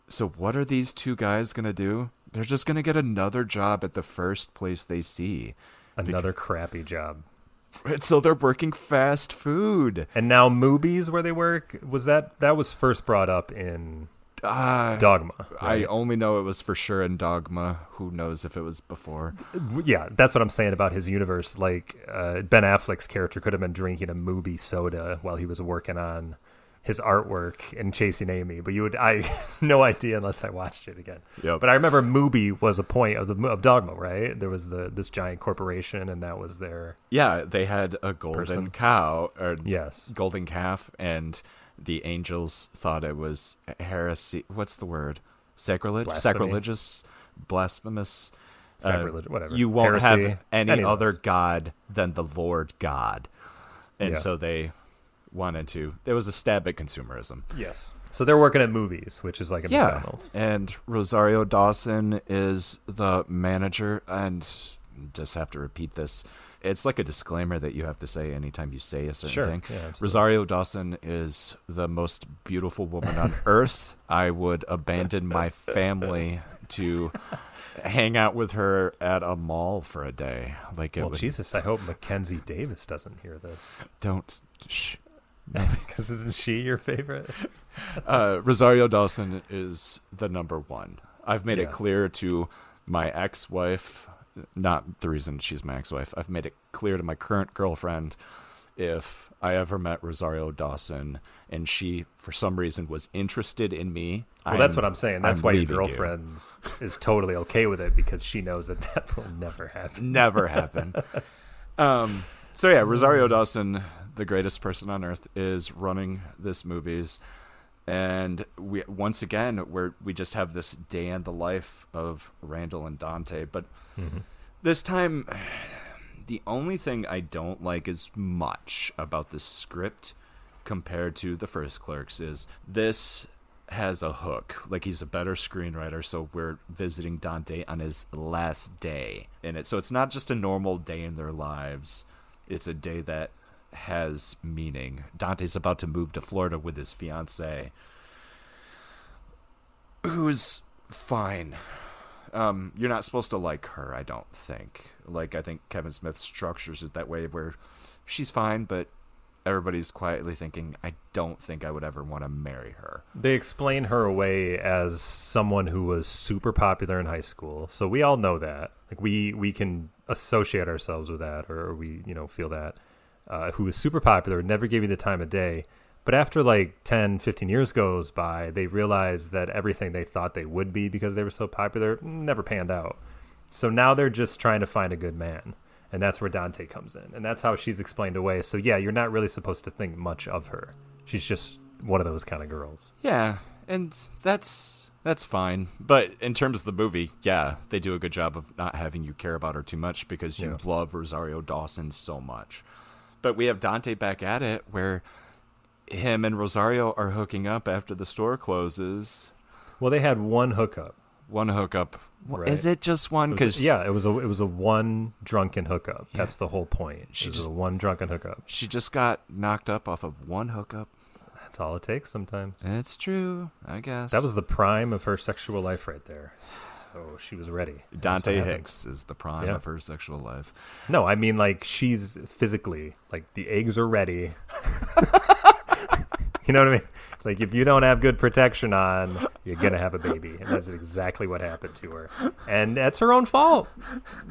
So what are these two guys going to do? They're just going to get another job at the first place they see. Another crappy job. So they're working fast food. And now Moobies, where they work, that was first brought up in Dogma. Right? I only know it was for sure in Dogma. Who knows if it was before? Yeah, that's what I'm saying about his universe. Like, Ben Affleck's character could have been drinking a Moobie soda while he was working on his artwork in Chasing Amy, but I have no idea unless I watched it again. Yep. But I remember Mubi was a point of Dogma, right? There was this giant corporation, and that was their... Yeah, they had a golden cow, or golden calf, and the angels thought it was heresy. What's the word? Sacrilege? Blasphemy. Sacrilegious? Blasphemous? Sacrilege, whatever. You won't heresy, have any other god than the Lord God. And so they... wanted to. There was a stab at consumerism. Yes. So they're working at Movies, which is like a McDonald's. And Rosario Dawson is the manager. And just have to repeat this. It's like a disclaimer that you have to say anytime you say a certain thing. Yeah, Rosario Dawson is the most beautiful woman on earth. I would abandon my family to hang out with her at a mall for a day. Jesus, I hope Mackenzie Davis doesn't hear this. Don't. Shh. Because isn't she your favorite? Rosario Dawson is the number one. I've made it clear to my ex-wife, not the reason she's my ex-wife. I've made it clear to my current girlfriend, if I ever met Rosario Dawson and she, for some reason, was interested in me. Well, that's what I'm saying. That's why your girlfriend is totally okay with it, because she knows that will never happen. Never happen. So yeah, Rosario Dawson, the greatest person on earth, is running this movies, and we just have this day in the life of Randall and Dante. But this time, the only thing I don't like as much about the script compared to the first Clerks is this has a hook. Like, he's a better screenwriter, so we're visiting Dante on his last day in it. So it's not just a normal day in their lives. It's a day that has meaning. Dante's about to move to Florida with his fiancée. who's fine. You're not supposed to like her, I don't think. Like, I think Kevin Smith structures it that way where she's fine, but everybody's quietly thinking, I don't think I would ever want to marry her. They explain her away as someone who was super popular in high school. So we all know that. Like, we can associate ourselves with that, or we, feel that. Who was super popular, never gave you the time of day. But after like 10, 15 years goes by, they realize that everything they thought they would be because they were so popular never panned out. So now they're just trying to find a good man. And that's where Dante comes in. And that's how she's explained away. So yeah, you're not really supposed to think much of her. She's just one of those kind of girls. Yeah, and that's fine. But in terms of the movie, yeah, they do a good job of not having you care about her too much because you love Rosario Dawson so much. But we have Dante back at it where him and Rosario are hooking up after the store closes. Well, they had one hookup. Right. Is it just one? It was a one drunken hookup. Yeah. That's the whole point. It was a one drunken hookup. She just got knocked up off of one hookup. That's all it takes sometimes. It's true, I guess. That was the prime of her sexual life right there. So she was ready. Dante Hicks is the prime of her sexual life. No, I mean, like, she's physically, like, the eggs are ready. You know what I mean? Like, if you don't have good protection on, you're going to have a baby. And that's exactly what happened to her. And that's her own fault.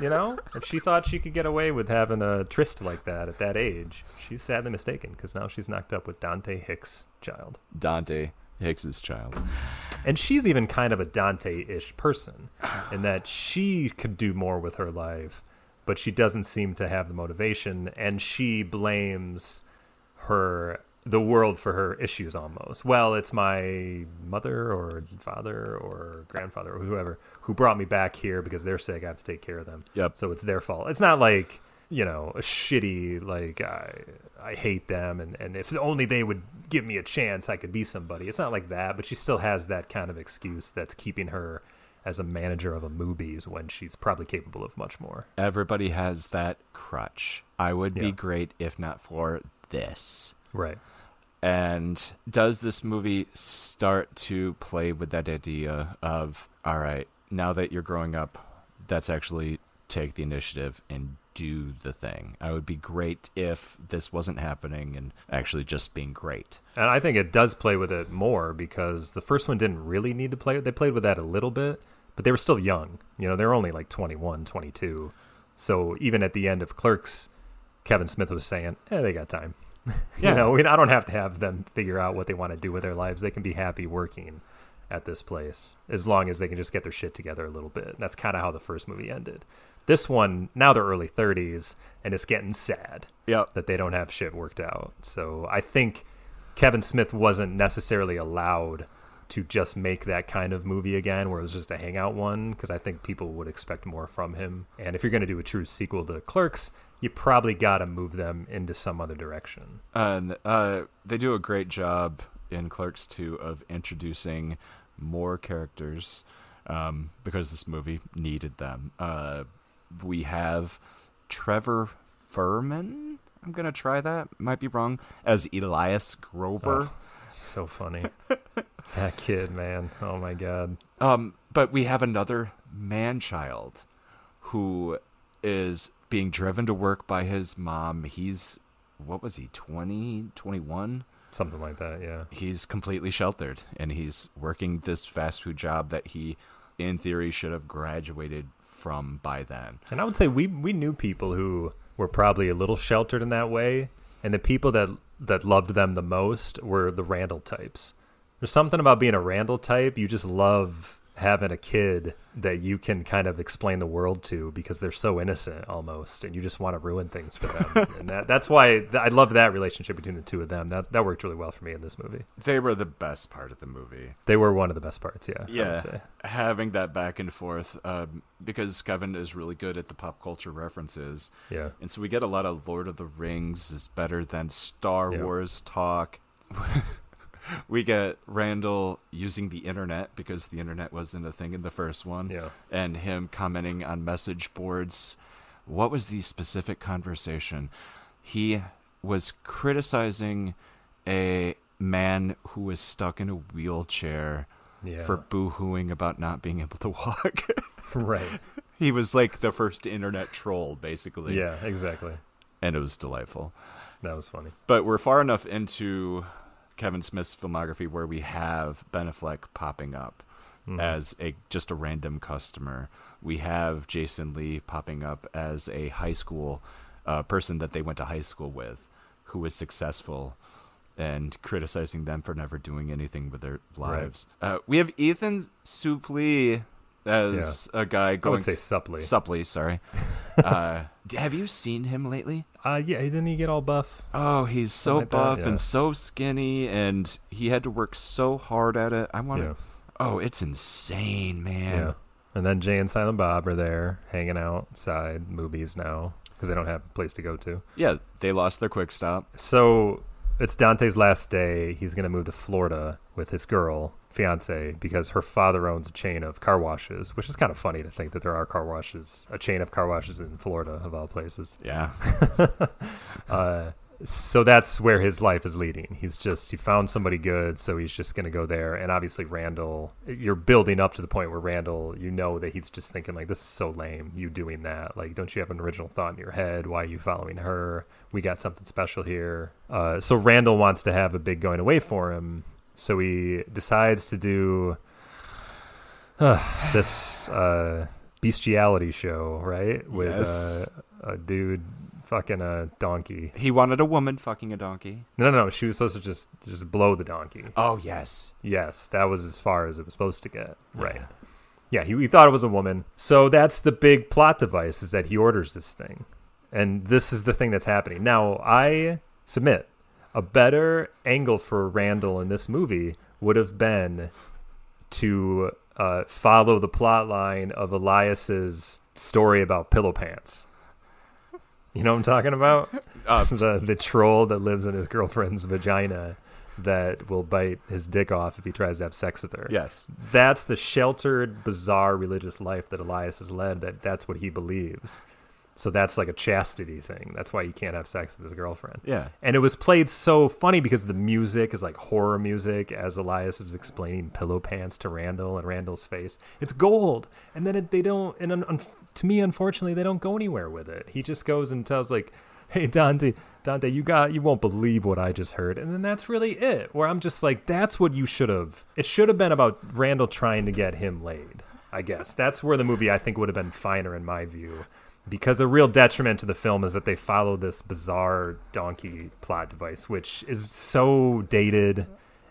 If she thought she could get away with having a tryst like that at that age, she's sadly mistaken, because now she's knocked up with Dante Hicks' child. Dante Hicks's child. And she's even kind of a Dante-ish person in that she could do more with her life, but she doesn't seem to have the motivation, and she blames the world for her issues almost. Well, it's my mother or father or grandfather or whoever who brought me back here because they're sick. I have to take care of them. Yep. So it's their fault. It's not like, a shitty, like, I hate them and if only they would give me a chance, I could be somebody. It's not like that, but she still has that kind of excuse that's keeping her as a manager of a movies when she's probably capable of much more. Everybody has that crutch. I would be great if not for this. Right. And does this movie start to play with that idea of, all right, now that you're growing up, let's actually take the initiative and do the thing. I would be great if this wasn't happening and actually just being great. And I think it does play with it more because the first one didn't really need to play. They played with that a little bit, but they were still young. They're only like 21, 22. So even at the end of Clerks, Kevin Smith was saying, they got time. Yeah. I don't have to have them figure out what they want to do with their lives. They can be happy working at this place as long as they can just get their shit together a little bit. And that's kind of how the first movie ended. This one, now they're early 30s, and it's getting sad that they don't have shit worked out. So I think Kevin Smith wasn't necessarily allowed to just make that kind of movie again where it was just a hangout one, because I think people would expect more from him. And if you're going to do a true sequel to Clerks, you probably got to move them into some other direction. And they do a great job in Clerks 2 of introducing more characters because this movie needed them. We have Trevor Furman. I'm going to try that. Might be wrong. As Elias Grover. Oh, so funny. That kid, man. Oh, my God. But we have another man-child who is being driven to work by his mom. He's, what was he, 20, 21? Something like that, yeah. He's completely sheltered, and he's working this fast food job that he, in theory, should have graduated from by then. And I would say we knew people who were probably a little sheltered in that way, and the people that loved them the most were the Randall types. There's something about being a Randall type. You just love having a kid that you can kind of explain the world to because they're so innocent almost, and you just want to ruin things for them. And that's why I love that relationship between the two of them. That worked really well for me in this movie. They were the best part of the movie. They were one of the best parts, yeah. Yeah, I would say. Having that back and forth, because Kevin is really good at the pop culture references. Yeah. And so we get a lot of Lord of the Rings is better than Star Wars talk. We get Randall using the internet because the internet wasn't a thing in the first one. Yeah. And him commenting on message boards. What was the specific conversation? He was criticizing a man who was stuck in a wheelchair for boo-hooing about not being able to walk. Right. He was like the first internet troll, basically. Yeah, exactly. And it was delightful. That was funny. But we're far enough into Kevin Smith's filmography where we have Ben Affleck popping up as just a random customer. We have Jason Lee popping up as a high school person that they went to high school with who was successful and criticizing them for never doing anything with their lives. Right. We have Ethan Suplee as a guy going... I would say Suplee. Suplee, sorry. Have you seen him lately? Yeah, didn't he get all buff? Oh, he's so buff and so skinny, and he had to work so hard at it. I want to... Oh, it's insane, man. Yeah. And then Jay and Silent Bob are there hanging outside movies now because they don't have a place to go to. Yeah, they lost their quick stop. So it's Dante's last day. He's going to move to Florida with his girl, fiance, because her father owns a chain of car washes, which is kind of funny to think that there are car washes, a chain of car washes in Florida, of all places. Yeah. So that's where his life is leading. He found somebody good, so he's just going to go there. And obviously Randall, you're building up to the point where Randall, you know that he's just thinking like, this is so lame, you doing that. Like, don't you have an original thought in your head? Why are you following her? We got something special here. So Randall wants to have a big going away for him. So he decides to do this bestiality show, right? With a dude fucking a donkey. He wanted a woman fucking a donkey. No. She was supposed to just blow the donkey. Oh, yes. Yes, that was as far as it was supposed to get. Right. Yeah, he thought it was a woman. So that's the big plot device, is that he orders this thing. And this is the thing that's happening. Now, I submit a better angle for Randall in this movie would have been to follow the plot line of Elias's story about pillow pants. You know what I'm talking about? The troll that lives in his girlfriend's vagina that will bite his dick off if he tries to have sex with her. Yes. That's the sheltered, bizarre religious life that Elias has led. That's what he believes. So that's like a chastity thing. That's why he can't have sex with his girlfriend. Yeah. And it was played so funny because the music is like horror music as Elias is explaining pillow pants to Randall, and Randall's face, it's gold. And then they don't, and to me, unfortunately, they don't go anywhere with it. He just goes and tells like, hey, Dante, you won't believe what I just heard. And then that's really it, where I'm just like, that's what you should have. It should have been about Randall trying to get him laid, I guess. That's where the movie, I think, would have been finer in my view. Because a real detriment to the film is that they follow this bizarre donkey plot device, which is so dated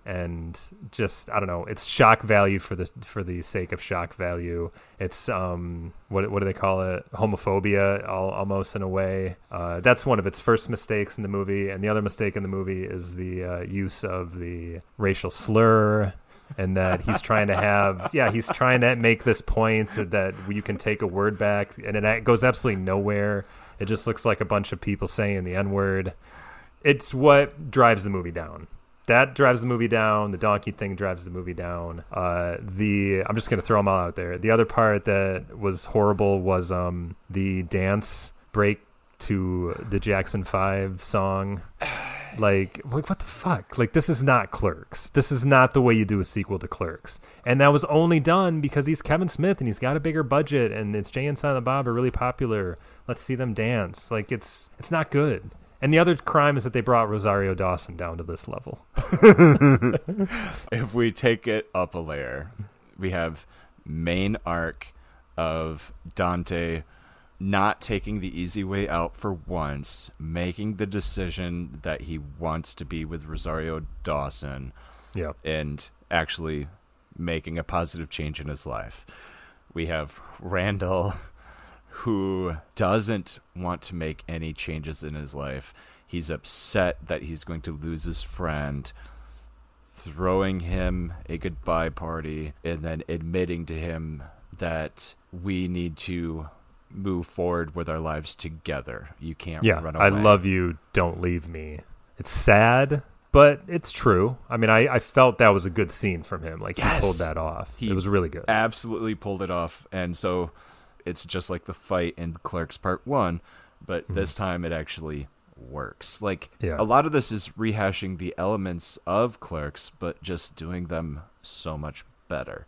and just, I don't know, it's shock value for the sake of shock value. It's what do they call it? Homophobia, almost in a way. That's one of its first mistakes in the movie, and the other mistake in the movie is the use of the racial slur. And that he's trying to make this point that you can take a word back, and it goes absolutely nowhere. It just looks like a bunch of people saying the N-word. It's what drives the movie down. That drives the movie down. The donkey thing drives the movie down. I'm just going to throw them all out there. The other part that was horrible was the dance break to the Jackson 5 song. Like, what the fuck? Like, this is not Clerks. This is not the way you do a sequel to Clerks. And that was only done because he's Kevin Smith and he's got a bigger budget and it's Jay and Silent Bob are really popular. Let's see them dance. Like, it's not good. And the other crime is that they brought Rosario Dawson down to this level. If we take it up a layer, we have main arc of Dante not taking the easy way out for once, making the decision that he wants to be with Rosario Dawson, and actually making a positive change in his life. We have Randall, who doesn't want to make any changes in his life. He's upset that he's going to lose his friend, throwing him a goodbye party, and then admitting to him that we need to move forward with our lives together. You can't run away. I love you, don't leave me. It's sad, but it's true. I mean, I felt that was a good scene from him. Like, yes, he pulled that off. It was really good. Absolutely pulled it off. And so it's just like the fight in Clerks Part 1, but this time it actually works. Like, a lot of this is rehashing the elements of Clerks, but just doing them so much better.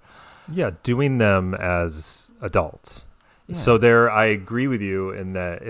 Yeah, doing them as adults. Yeah. So I agree with you in that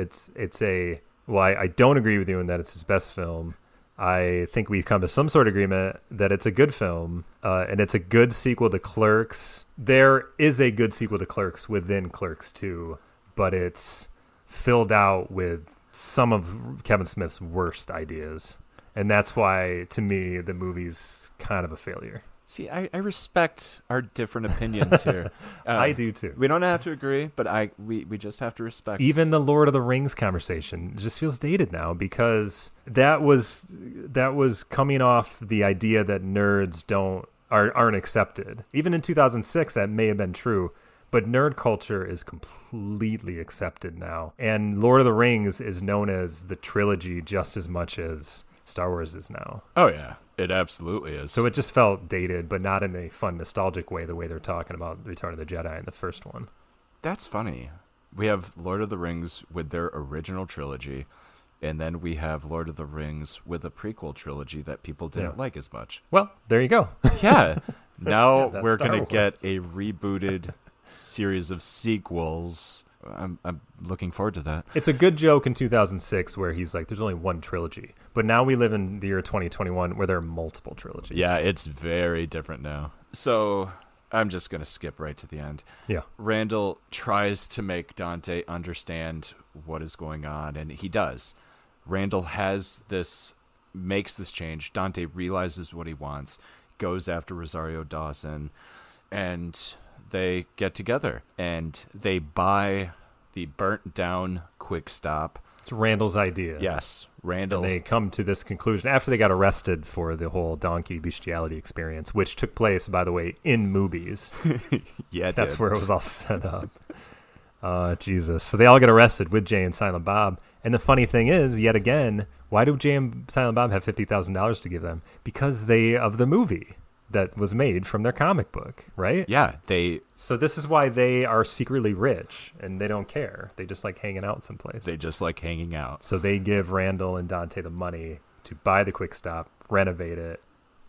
I don't agree with you in that it's his best film. I think we've come to some sort of agreement that it's a good film, and it's a good sequel to Clerks. There is a good sequel to Clerks within Clerks 2, but it's filled out with some of Kevin Smith's worst ideas. And that's why, to me, the movie's kind of a failure. See, I respect our different opinions here. I do too. We don't have to agree, but we just have to respect. Even the Lord of the Rings conversation just feels dated now, because that was coming off the idea that nerds aren't accepted. Even in 2006, that may have been true, but nerd culture is completely accepted now. And Lord of the Rings is known as the trilogy just as much as Star Wars is now. Oh, yeah. It absolutely is. So it just felt dated, but not in a fun, nostalgic way, the way they're talking about Return of the Jedi in the first one. That's funny. We have Lord of the Rings with their original trilogy, and then we have Lord of the Rings with a prequel trilogy that people didn't like as much. Well, there you go. Yeah. Now we're going to get a rebooted series of sequels. I'm looking forward to that. It's a good joke in 2006 where he's like, there's only one trilogy. But now we live in the year 2021 where there are multiple trilogies. Yeah, it's very different now. So I'm just going to skip right to the end. Yeah. Randall tries to make Dante understand what is going on, and he does. Randall makes this change. Dante realizes what he wants, goes after Rosario Dawson, and they get together, and they buy the burnt down Quick Stop. It's Randall's idea. Yes, Randall. And they come to this conclusion after they got arrested for the whole donkey bestiality experience, which took place, by the way, in movies. Yeah, that's where it was all set up. Jesus. So they all get arrested with Jay and Silent Bob. And the funny thing is, yet again, why do Jay and Silent Bob have $50,000 to give them? Because of the movie that was made from their comic book, right? Yeah, So this is why they are secretly rich, and they don't care. They just like hanging out someplace. They just like hanging out. So they give Randall and Dante the money to buy the Quick Stop, renovate it,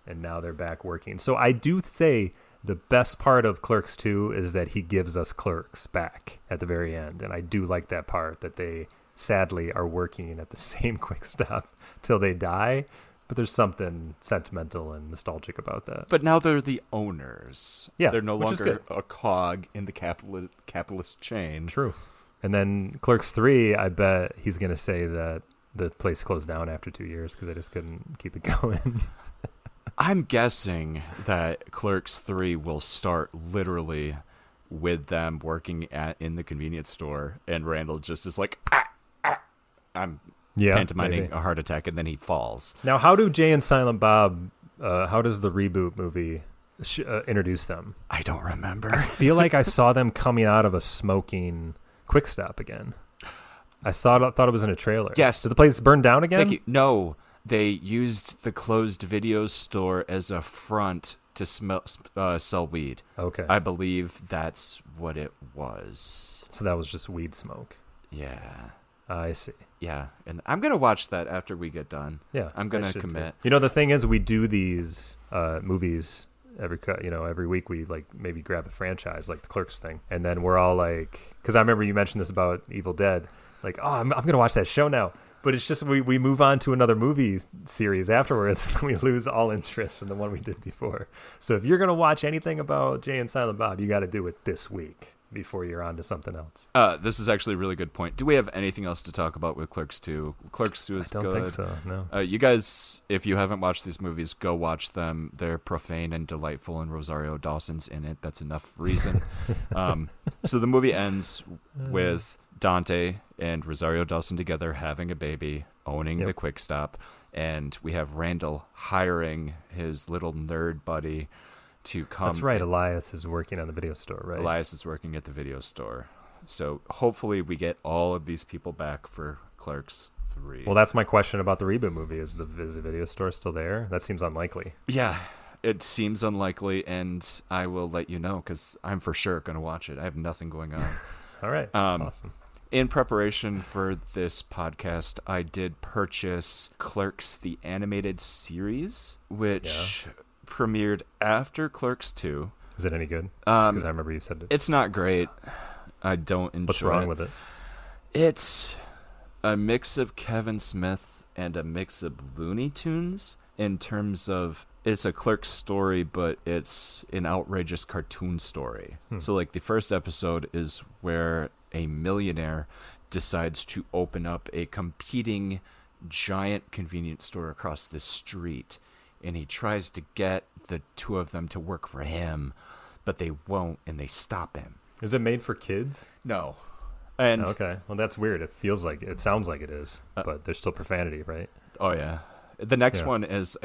and now they're back working. So I do say the best part of Clerks 2 is that he gives us Clerks back at the very end, and I do like that part, that they sadly are working at the same Quick Stop till they die. But there's something sentimental and nostalgic about that. But now they're the owners. Yeah, they're no longer a cog in the capitalist chain. True. And then Clerks 3, I bet he's going to say that the place closed down after 2 years because they just couldn't keep it going. I'm guessing that Clerks 3 will start literally with them working in the convenience store, and Randall just is like, I'm pantomiming maybe a heart attack, and then he falls. Now, how do Jay and Silent Bob, how does the reboot movie introduce them? I don't remember. I feel like I saw them coming out of a smoking Quick Stop again. I thought it was in a trailer. Yes. Did the place burn down again? Thank you. No, they used the closed video store as a front to sell weed. Okay. I believe that's what it was. So that was just weed smoke. Yeah. I see. Yeah, and I'm going to watch that after we get done. Yeah. I'm going to commit. Too. The thing is, we do these movies every week. We like maybe grab a franchise like the Clerks thing, and then we're all like, because I remember you mentioned this about Evil Dead, like, oh, I'm going to watch that show now. But it's just we move on to another movie series afterwards, and we lose all interest in the one we did before. So if you're going to watch anything about Jay and Silent Bob, you got to do it this week before you're on to something else. This is actually a really good point. Do we have anything else to talk about with Clerks 2? Clerks 2 is good. I don't think so, no. You guys, if you haven't watched these movies, go watch them. They're profane and delightful, and Rosario Dawson's in it. That's enough reason. So the movie ends with Dante and Rosario Dawson together having a baby, owning the Quick Stop, and we have Randall hiring his little nerd buddy to come. That's right. Elias is working on the video store, right? Elias is working at the video store. So hopefully we get all of these people back for Clerks 3. Well, that's my question about the reboot movie. Is the video store still there? That seems unlikely. Yeah, it seems unlikely, and I will let you know because I'm for sure going to watch it. I have nothing going on. All right. Awesome. In preparation for this podcast, I did purchase Clerks, the animated series, which premiered after Clerks 2. Is it any good? Because I remember you said it. It's not great. I don't enjoy it. What's wrong with it? It's a mix of Kevin Smith and a mix of Looney Tunes in terms of it's a Clerks story, but it's an outrageous cartoon story. So like the first episode is where a millionaire decides to open up a competing giant convenience store across the street, and he tries to get the two of them to work for him, but they won't, and they stop him. Is it made for kids? No. And okay, well that's weird. It sounds like it is, but there's still profanity, right? Oh yeah. The next one is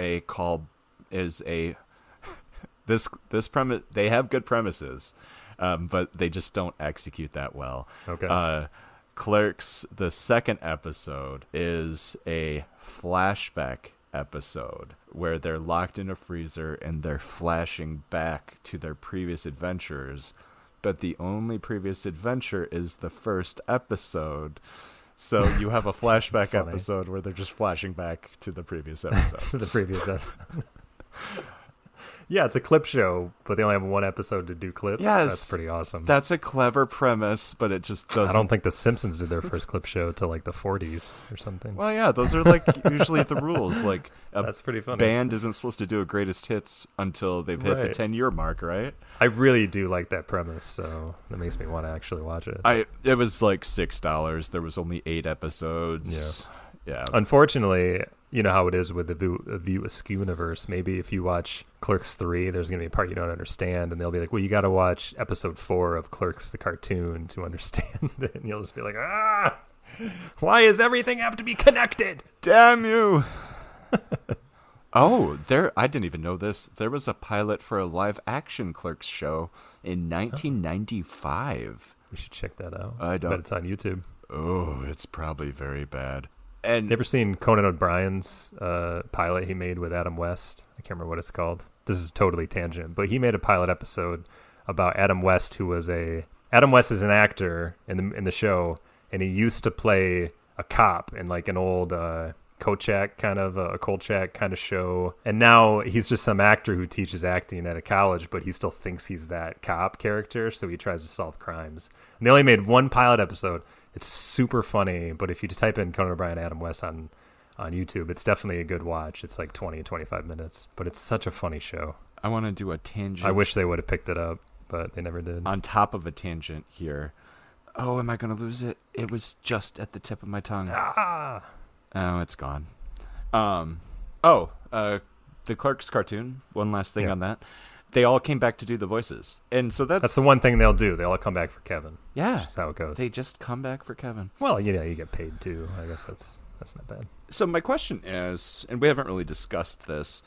this premise. They have good premises, but they just don't execute that well. Okay. Clerks, the second episode, is a flashback episode where they're locked in a freezer and they're flashing back to their previous adventures, but the only previous adventure is the first episode. So you have a flashback episode where they're just flashing back to the previous episode. To the previous episode. Yeah, it's a clip show, but they only have one episode to do clips. Yes. That's pretty awesome. That's a clever premise, but it just doesn't... I don't think The Simpsons did their first clip show till like the 40s or something. Well, yeah, those are like usually the rules. Like that's pretty funny. Band isn't supposed to do a greatest hits until they've hit the 10-year mark, right? I really do like that premise, so that makes me want to actually watch it. It was like $6. There was only 8 episodes. Yeah. Unfortunately, you know how it is with the View Askew universe. Maybe if you watch Clerks 3, there's going to be a part you don't understand, and they'll be like, well, you got to watch episode 4 of Clerks the cartoon to understand it. And you'll just be like, why does everything have to be connected? Damn you. I didn't even know this. There was a pilot for a live action Clerks show in 1995. We should check that out. I don't. Bet it's on YouTube. Oh, it's probably very bad. And you ever seen Conan O'Brien's pilot he made with Adam West? I can't remember what it's called. This is totally tangent, but he made a pilot episode about Adam West, Adam West is an actor in the show, and he used to play a cop in like an old Kolchak kind of show, and now he's just some actor who teaches acting at a college, but he still thinks he's that cop character, so he tries to solve crimes. And they only made one pilot episode. It's super funny, but if you just type in Conan O'Brien Adam West on YouTube, it's definitely a good watch. It's like 20 to 25 minutes, but it's such a funny show. I want to do a tangent. I wish they would have picked it up, but they never did. On top of a tangent here. Oh, am I going to lose it? It was just at the tip of my tongue. Oh, it's gone. The Clerks cartoon. One last thing on that. They all came back to do the voices. And so that's the one thing they'll do. They all come back for Kevin. Yeah. That's how it goes. They just come back for Kevin. Well, you get paid too. I guess that's not bad. So my question is, and we haven't really discussed this,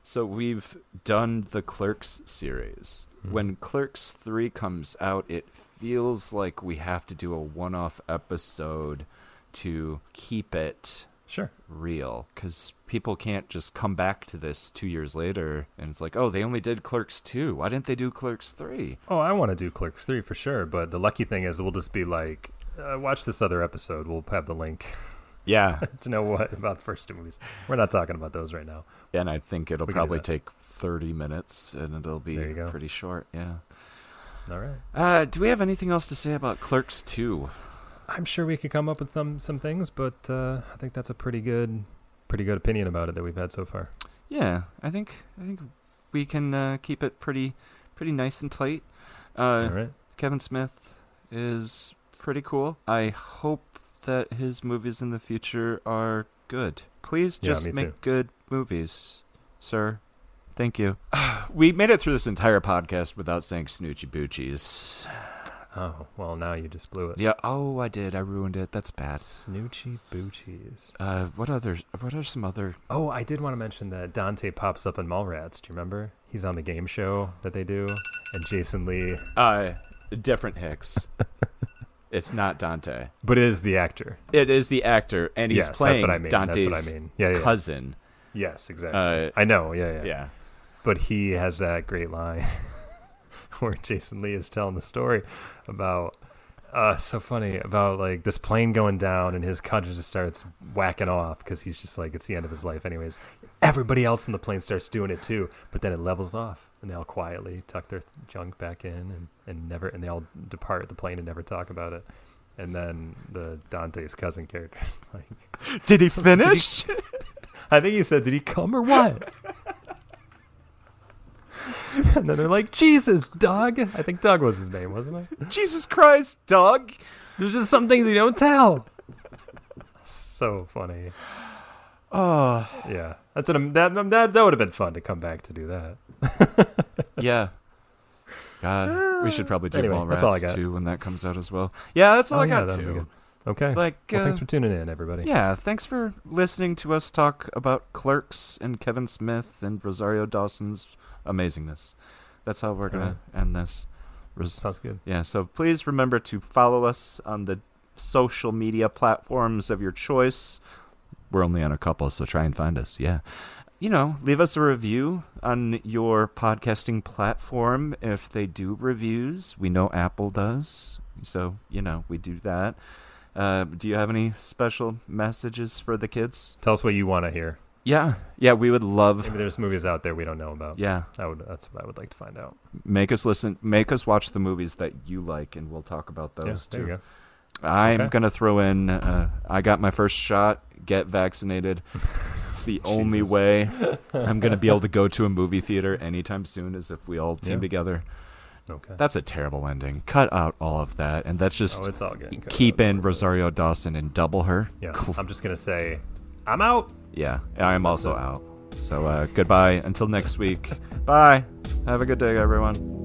so we've done the Clerks series. Mm-hmm. When Clerks 3 comes out, it feels like we have to do a one-off episode to keep it real, because people can't just come back to this 2 years later and it's like, oh, they only did Clerks 2. Why didn't they do Clerks 3? Oh, I want to do Clerks 3 for sure, but the lucky thing is we'll just be like, watch this other episode. We'll have the link. Yeah. To know what about the first 2 movies. We're not talking about those right now. And I think it'll probably take 30 minutes and it'll be pretty short. Yeah. All right. Do we have anything else to say about Clerks 2? I'm sure we could come up with some things, but I think that's a pretty good opinion about it that we've had so far. Yeah, I think we can keep it pretty nice and tight. All right. Kevin Smith is pretty cool. I hope that his movies in the future are good. Please just make good movies, sir. Thank you. We made it through this entire podcast without saying Snoochie Boochies. Oh, well, now you just blew it. Yeah. Oh, I did. I ruined it. That's bad. Snoochie Boochies. What are some other... Oh, I did want to mention that Dante pops up in Mallrats. Do you remember? He's on the game show that they do, and Jason Lee... Different Hicks. It's not Dante. But it is the actor. It is the actor, and he's playing Dante's that's what I mean. cousin. Yes, exactly. I know, Yeah. But he has that great line where Jason Lee is telling the story about, so funny, about like this plane going down and his conscience just starts whacking off because he's just like, it's the end of his life anyways. Everybody else in the plane starts doing it too, but then it levels off. and they all quietly tuck their junk back in and they all depart the plane and never talk about it. And then the Dante's cousin character's like, did he finish? I think he said, did he come or what? And then they're like, Jesus, Doug. I think Doug was his name, wasn't it? Jesus Christ, Doug. There's just some things you don't tell. So funny. Oh. Yeah. That would have been fun to come back to do that. Yeah. God, we should probably do Mallrats too when that comes out as well. Yeah, that's all I got too. Okay. Well, thanks for tuning in, everybody. Yeah, thanks for listening to us talk about Clerks and Kevin Smith and Rosario Dawson's amazingness. That's how we're going to end this. Sounds good. Yeah, so please remember to follow us on the social media platforms of your choice. We're only on a couple, so try and find us. Yeah. Leave us a review on your podcasting platform if they do reviews. We know Apple does, so, we do that. Do you have any special messages for the kids? Tell us what you want to hear. Yeah, we would love... Maybe there's movies out there we don't know about. Yeah. That's what I would like to find out. Make us watch the movies that you like, and we'll talk about those too. There you go. I'm going to throw in, I got my first shot, get vaccinated. It's the only way I'm going to be able to go to a movie theater anytime soon is if we all team together. Okay. That's a terrible ending. Cut out all of that, and that's just it's all good. Keep in Rosario Dawson and double her. Yeah, I'm just going to say, I'm out. Yeah, I'm also out. So goodbye. Until next week. Bye. Have a good day, everyone.